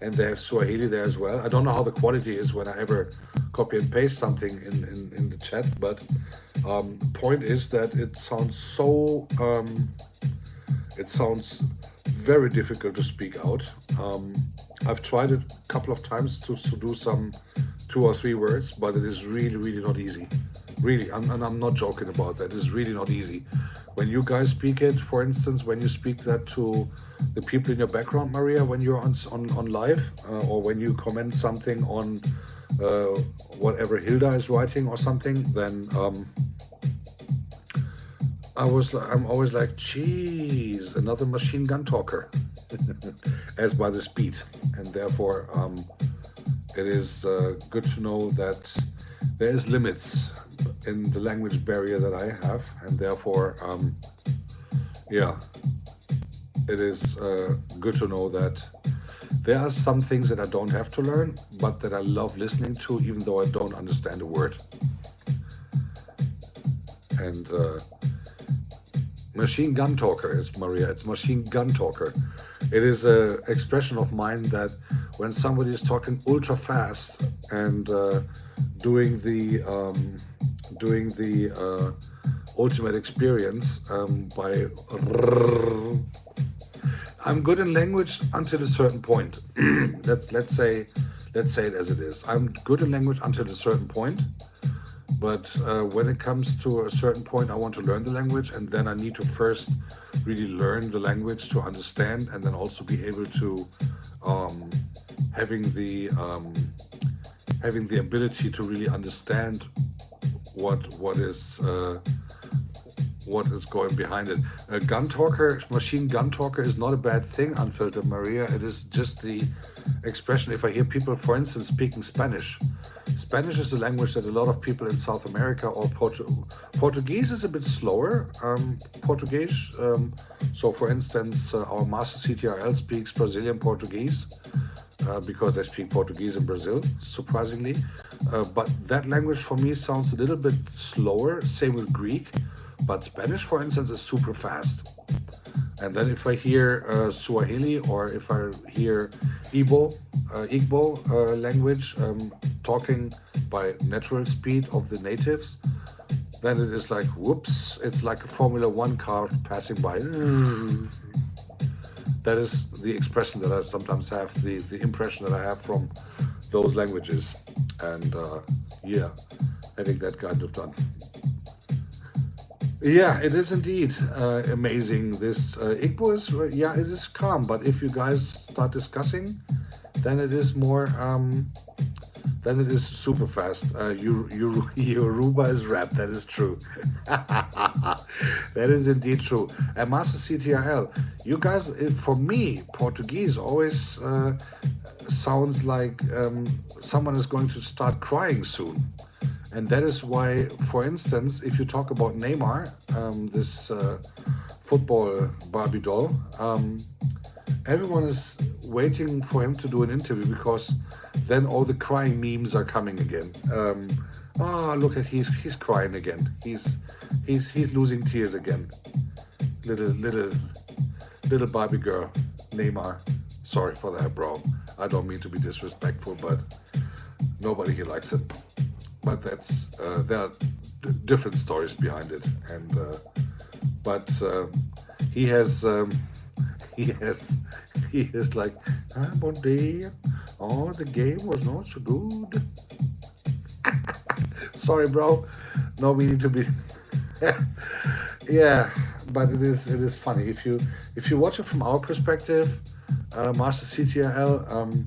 Speaker 1: and they have Swahili there as well. I don't know how the quality is when I ever copy and paste something in the chat, but the point is that it sounds so, it sounds very difficult to speak out. I've tried it a couple of times to do some 2 or 3 words, but it is really, really not easy. Really, and I'm not joking about that. It's really not easy. When you guys speak it, for instance, when you speak that to the people in your background, Maria, when you're on live, or when you comment something on whatever Hilda is writing or something, then I'm always like, geez, another machine gun talker, as by this beat, and therefore it is good to know that there is limits in the language barrier that I have, and therefore, yeah, it is good to know that there are some things that I don't have to learn, but that I love listening to, even though I don't understand a word. And machine gun talker is Maria. It's machine gun talker. It is an expression of mine that when somebody is talking ultra fast and doing the ultimate experience by. I'm good in language until a certain point. let's say it as it is. I'm good in language until a certain point. But when it comes to a certain point, I want to learn the language, and then I need to first really learn the language to understand, and then also be able to having the ability to really understand what is going behind it. A gun talker, machine gun talker, is not a bad thing, Unfiltered Maria. It is just the expression. If I hear people, for instance, speaking Spanish. Spanish is a language that a lot of people in South America, or Portuguese is a bit slower. Portuguese. So, for instance, our master CTRL speaks Brazilian Portuguese because they speak Portuguese in Brazil, surprisingly. But that language for me sounds a little bit slower. Same with Greek. But Spanish, for instance, is super fast. And then if I hear Swahili, or if I hear Igbo language talking by natural speed of the natives, then it is like, whoops, it's like a Formula One car passing by. That is the expression that I sometimes have, the impression that I have from those languages. And yeah, having that kind of done. Yeah, it is indeed amazing. This Igbo is, yeah, it is calm. But if you guys start discussing, then it is more then it is super fast. Yoruba is rap. That is true. That is indeed true. And Master CTRL, you guys, for me, Portuguese always sounds like someone is going to start crying soon. And that is why, for instance, if you talk about Neymar, this football Barbie doll, everyone is waiting for him to do an interview, because then all the crying memes are coming again. Oh, look at he's crying again. He's losing tears again. Little Barbie girl, Neymar. Sorry for that, bro. I don't mean to be disrespectful, but nobody here likes it. But that's there are different stories behind it, and but he has like, bon day. Oh, the game was not so good. Sorry, bro. No meaning to be. Yeah, but it is funny if you watch it from our perspective. Master CTRL,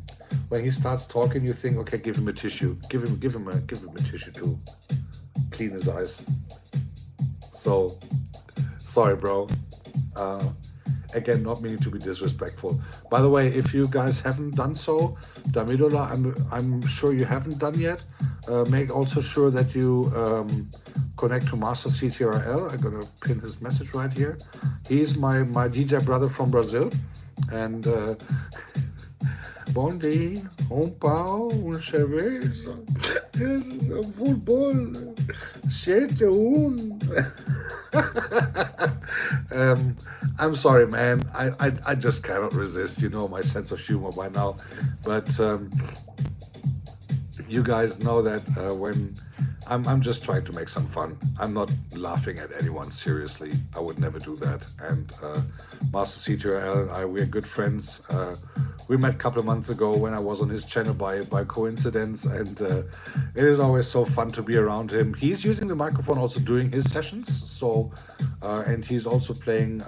Speaker 1: when he starts talking, you think, okay, give him a tissue, give him a tissue to clean his eyes. So, sorry, bro. Again, not meaning to be disrespectful. By the way, if you guys haven't done so, Damilola, I'm sure you haven't done yet. Make also sure that you connect to Master CTRL. I'm gonna pin his message right here. He's my DJ brother from Brazil, and bom dia, pau, cerveja, futebol, 7-1. I'm sorry, man. I just cannot resist. You know my sense of humor by now, but you guys know that when I'm just trying to make some fun. I'm not laughing at anyone, seriously. I would never do that. And Master CTRL and I, we're good friends. We met a couple of months ago when I was on his channel by coincidence, and it is always so fun to be around him. He's using the microphone also during his sessions, so and he's also playing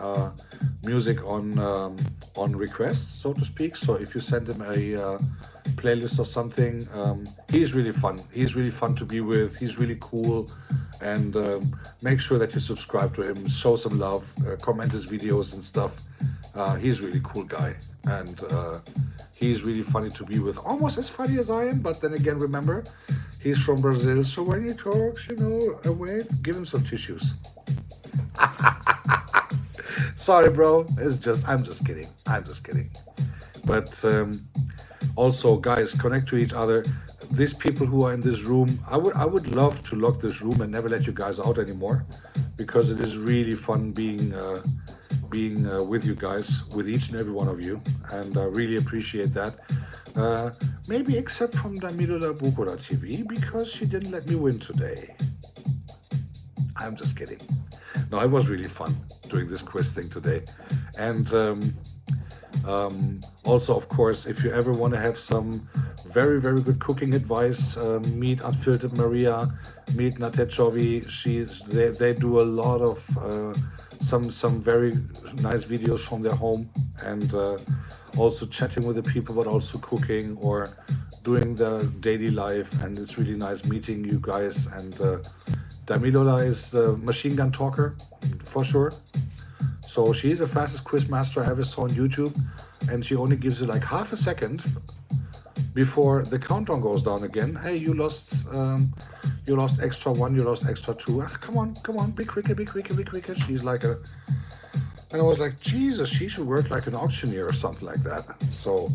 Speaker 1: music on request, so to speak. So if you send him a playlist or something, he's really fun. He's really fun to be with. He's really cool, and make sure that you subscribe to him, show some love, comment his videos and stuff. He's a really cool guy, and he's really funny to be with. Almost as funny as I am, but then again, remember, he's from Brazil, so when he talks, wait, give him some tissues. Sorry, bro. I'm just kidding. But also, guys, connect to each other. These people who are in this room, I would love to lock this room and never let you guys out anymore, because it is really fun being with you guys, with each and every one of you, and I really appreciate that. Maybe except from Damilola Bukura TV, because she didn't let me win today. I'm just kidding. No, it was really fun doing this quiz thing today. And also, of course, if you ever want to have some very, very good cooking advice, meet Unfiltered Maria, meet Natechovi. They do a lot of some very nice videos from their home, and also chatting with the people, but also cooking or doing the daily life. And it's really nice meeting you guys. And Damilola is the machine gun talker for sure. So she's the fastest quiz master I ever saw on YouTube, and she only gives you like half a second before the countdown goes down again. Hey, you lost extra 1, you lost extra 2. Come on, be quicker. She's like and I was like, Jesus, she should work like an auctioneer or something like that. So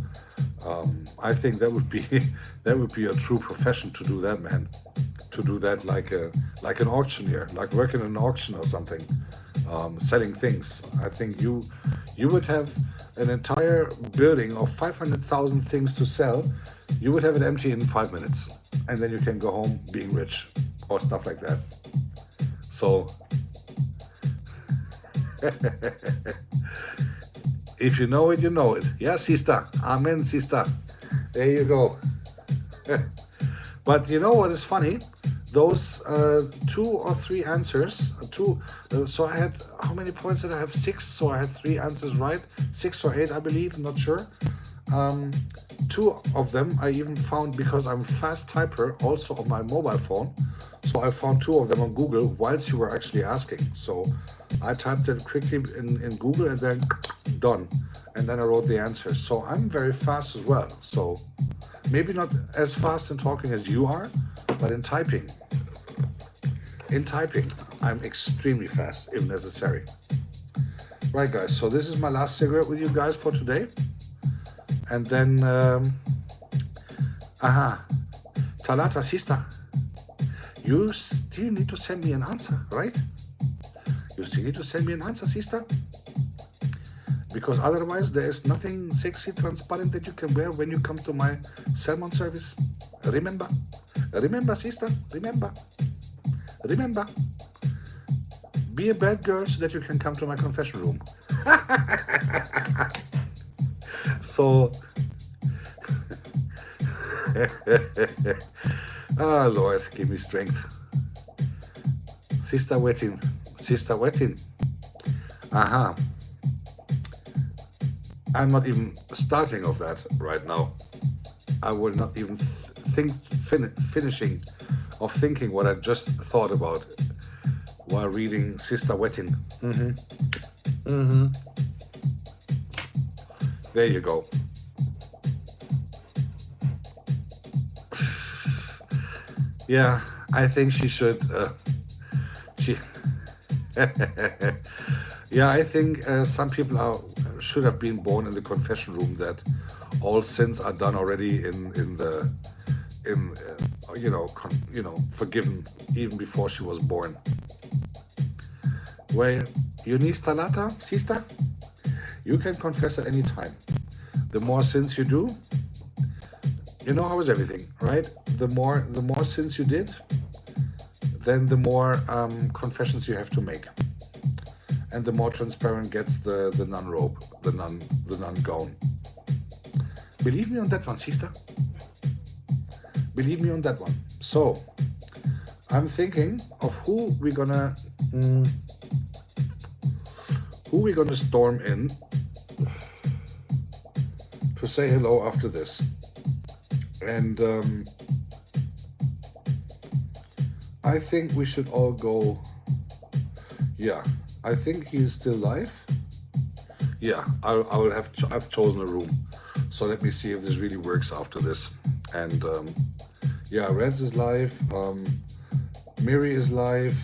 Speaker 1: I think that would be a true profession to do that, man. To do that like an auctioneer, like working in an auction or something, selling things. I think you would have an entire building of 500,000 things to sell. You would have it empty in 5 minutes, and then you can go home being rich or stuff like that. So if you know it, you know it. Yeah, sister. Amen, sister. There you go. But you know what is funny? Those 2 or 3 answers, so I had, how many points did I have? 6, so I had 3 answers right, 6 or 8, I believe, not sure. Two of them I even found because I'm a fast typer also on my mobile phone. So I found two of them on Google whilst you were actually asking. So I typed it quickly in Google and then done. And then I wrote the answers. So I'm very fast as well. So maybe not as fast in talking as you are, but in typing, I'm extremely fast if necessary. Right, guys, so this is my last cigarette with you guys for today. And then, Talata, sister, you still need to send me an answer, right? You still need to send me an answer, sister. Because otherwise there is nothing sexy transparent that you can wear when you come to my salmon service. Remember, sister, remember. Be a bad girl so that you can come to my confession room. So, oh Lord, give me strength. Sister wetting. I'm not even starting of that right now. I will not even finishing of thinking what I just thought about while reading Sister Wettin. There you go. Yeah, I think she should. Yeah, I think some people should have been born in the confession room that all sins are done already forgiven even before she was born. Well, you need Talata, sister? You can confess at any time. The more sins you do, you know how is everything, right? The more sins you did, then the more confessions you have to make. And the more transparent gets the nun robe, the nun gown. Believe me on that one, sister. Believe me on that one. So, I'm thinking of who we're gonna storm in to say hello after this. And I think we should all go. Yeah, I think he is still live. Yeah, I've chosen a room. So let me see if this really works after this. And yeah, Reds is live. Miri is live.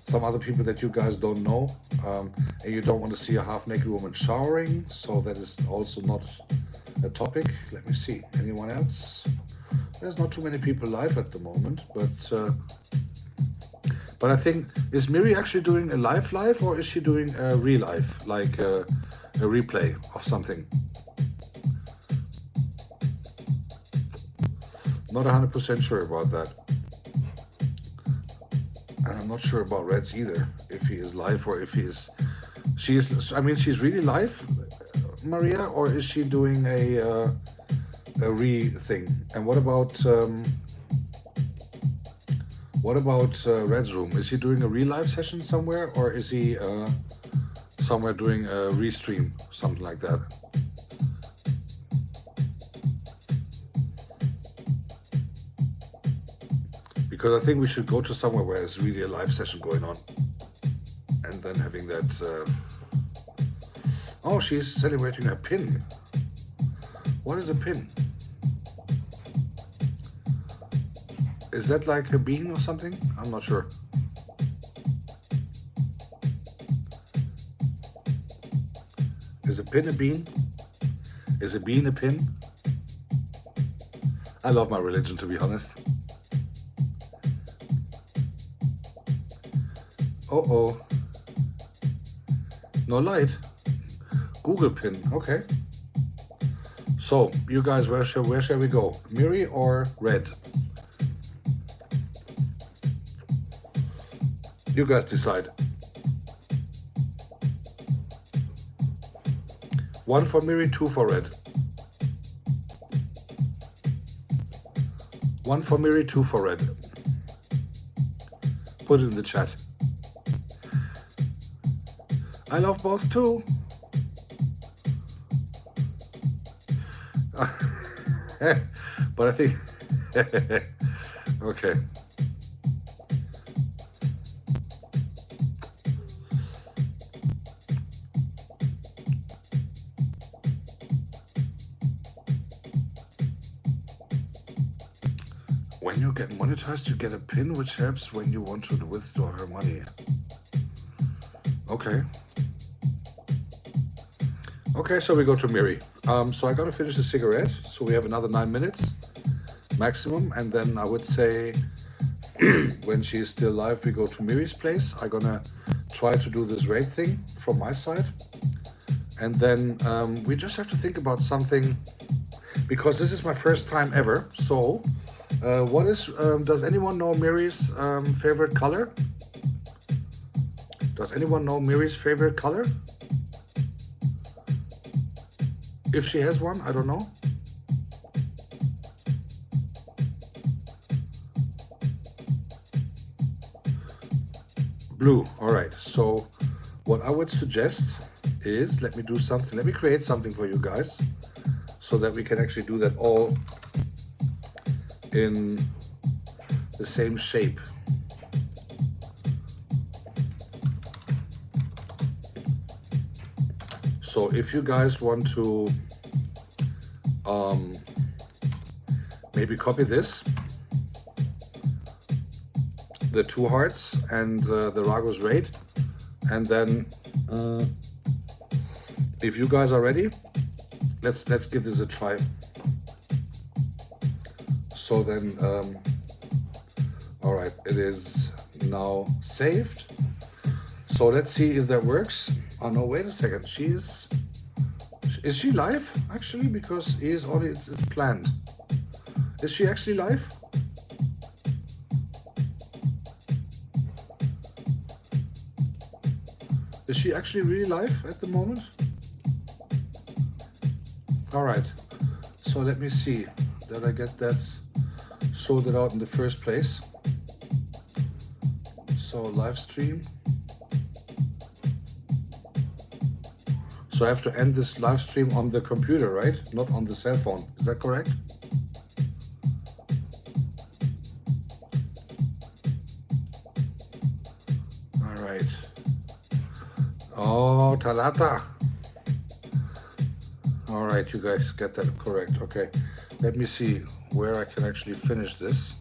Speaker 1: Some other people that you guys don't know. And you don't want to see a half-naked woman showering. So that is also not a topic. Let me see. Anyone else? There's not too many people live at the moment, but I think, is Miri actually doing a live or is she doing a real life, like a replay of something? Not 100% sure about that. And I'm not sure about Reds either, if he is live or if she's really live, Maria, or is she doing a thing? And what about Red's room? Is he doing a real live session somewhere, or is he somewhere doing a restream, something like that? Because I think we should go to somewhere where there's really a live session going on, and then having that. Oh, she's celebrating her pin. What is a pin? Is that like a bean or something? I'm not sure. Is a pin a bean? Is a bean a pin? I love my religion, to be honest. Uh-oh. No light. Google pin. Okay. So, you guys, where shall we go? Miri or Red? You guys decide. 1 for Miri, 2 for Red. 1 for Miri, 2 for Red. Put it in the chat. I love both too. But I think, okay. When you get monetized, you get a pin which helps when you want to withdraw her money. Okay. Okay, so we go to Miri. So I gotta finish the cigarette. So we have another 9 minutes maximum, and then I would say when she's still live, we go to Miri's place. I'm gonna try to do this raid thing from my side, and then we just have to think about something because this is my first time ever. So, what is? Does anyone know Miri's favorite color? Does anyone know Miri's favorite color? If she has one, I don't know. Blue. All right. So what I would suggest is let me do something. Let me create something for you guys so that we can actually do that all in the same shape. So if you guys want to maybe copy this, the 2 hearts and the Ragus raid, and then if you guys are ready, let's give this a try. So then, all right, it is now saved. So let's see if that works. Oh no, wait a second. Is she live actually? Because it's planned. Is she actually live? Is she actually really live at the moment? All right. So let me see that I get that sorted out in the first place. So live stream. So I have to end this live stream on the computer, right? Not on the cell phone. Is that correct? All right. Oh, Talata. All right, you guys get that correct. Okay. Let me see where I can actually finish this.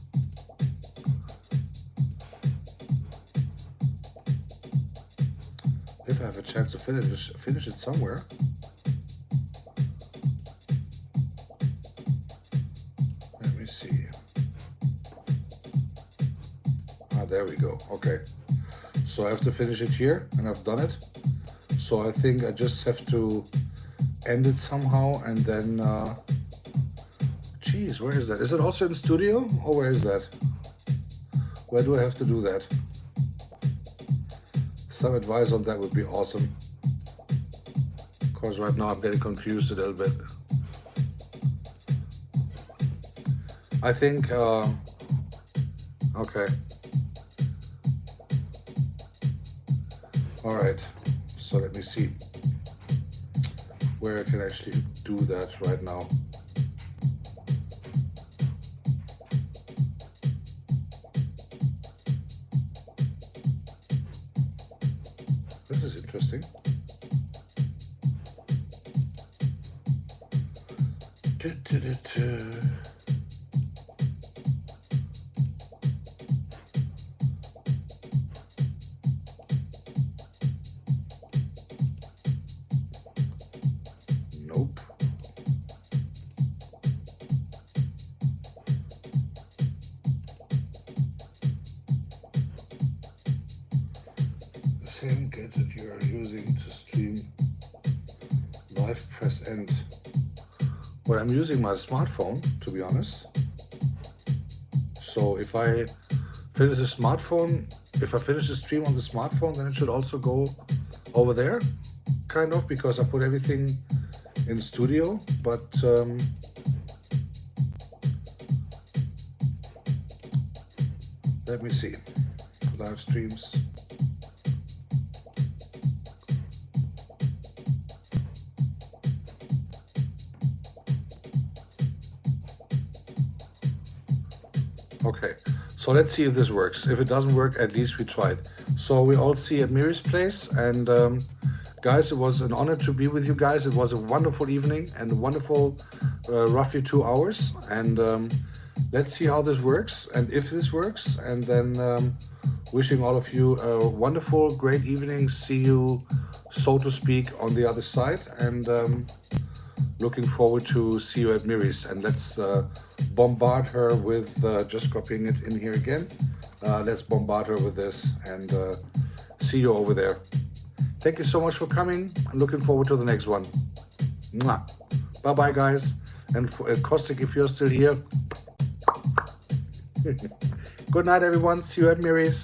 Speaker 1: If I have a chance to finish it somewhere. Let me see. There we go. Okay. So I have to finish it here, and I've done it. So I think I just have to end it somehow, and then, geez, where is that? Is it also in studio, or where is that? Where do I have to do that? Some advice on that would be awesome. Of course, right now I'm getting confused a little bit. I think, okay. All right, so let me see where I can actually do that right now. This is interesting. Nope. The same gadget you are using to stream live, press end. Well, I'm using my smartphone, to be honest. So if I finish the smartphone, if I finish the stream on the smartphone, then it should also go over there, kind of, because I put everything in studio. But let me see. Live streams. Okay, so let's see if this works. If it doesn't work, at least we tried. So we all see at Miri's place, and guys, it was an honor to be with you guys. It was a wonderful evening and a wonderful, roughly 2 hours. And let's see how this works and if this works. And then wishing all of you a wonderful, great evening. See you, so to speak, on the other side. And looking forward to see you at Miri's, and let's bombard her with just copying it in here again. Let's bombard her with this and see you over there. Thank you so much for coming. I'm looking forward to the next one. Mwah. Bye bye, guys. And for, Kostik, if you're still here, good night, everyone. See you at Miri's.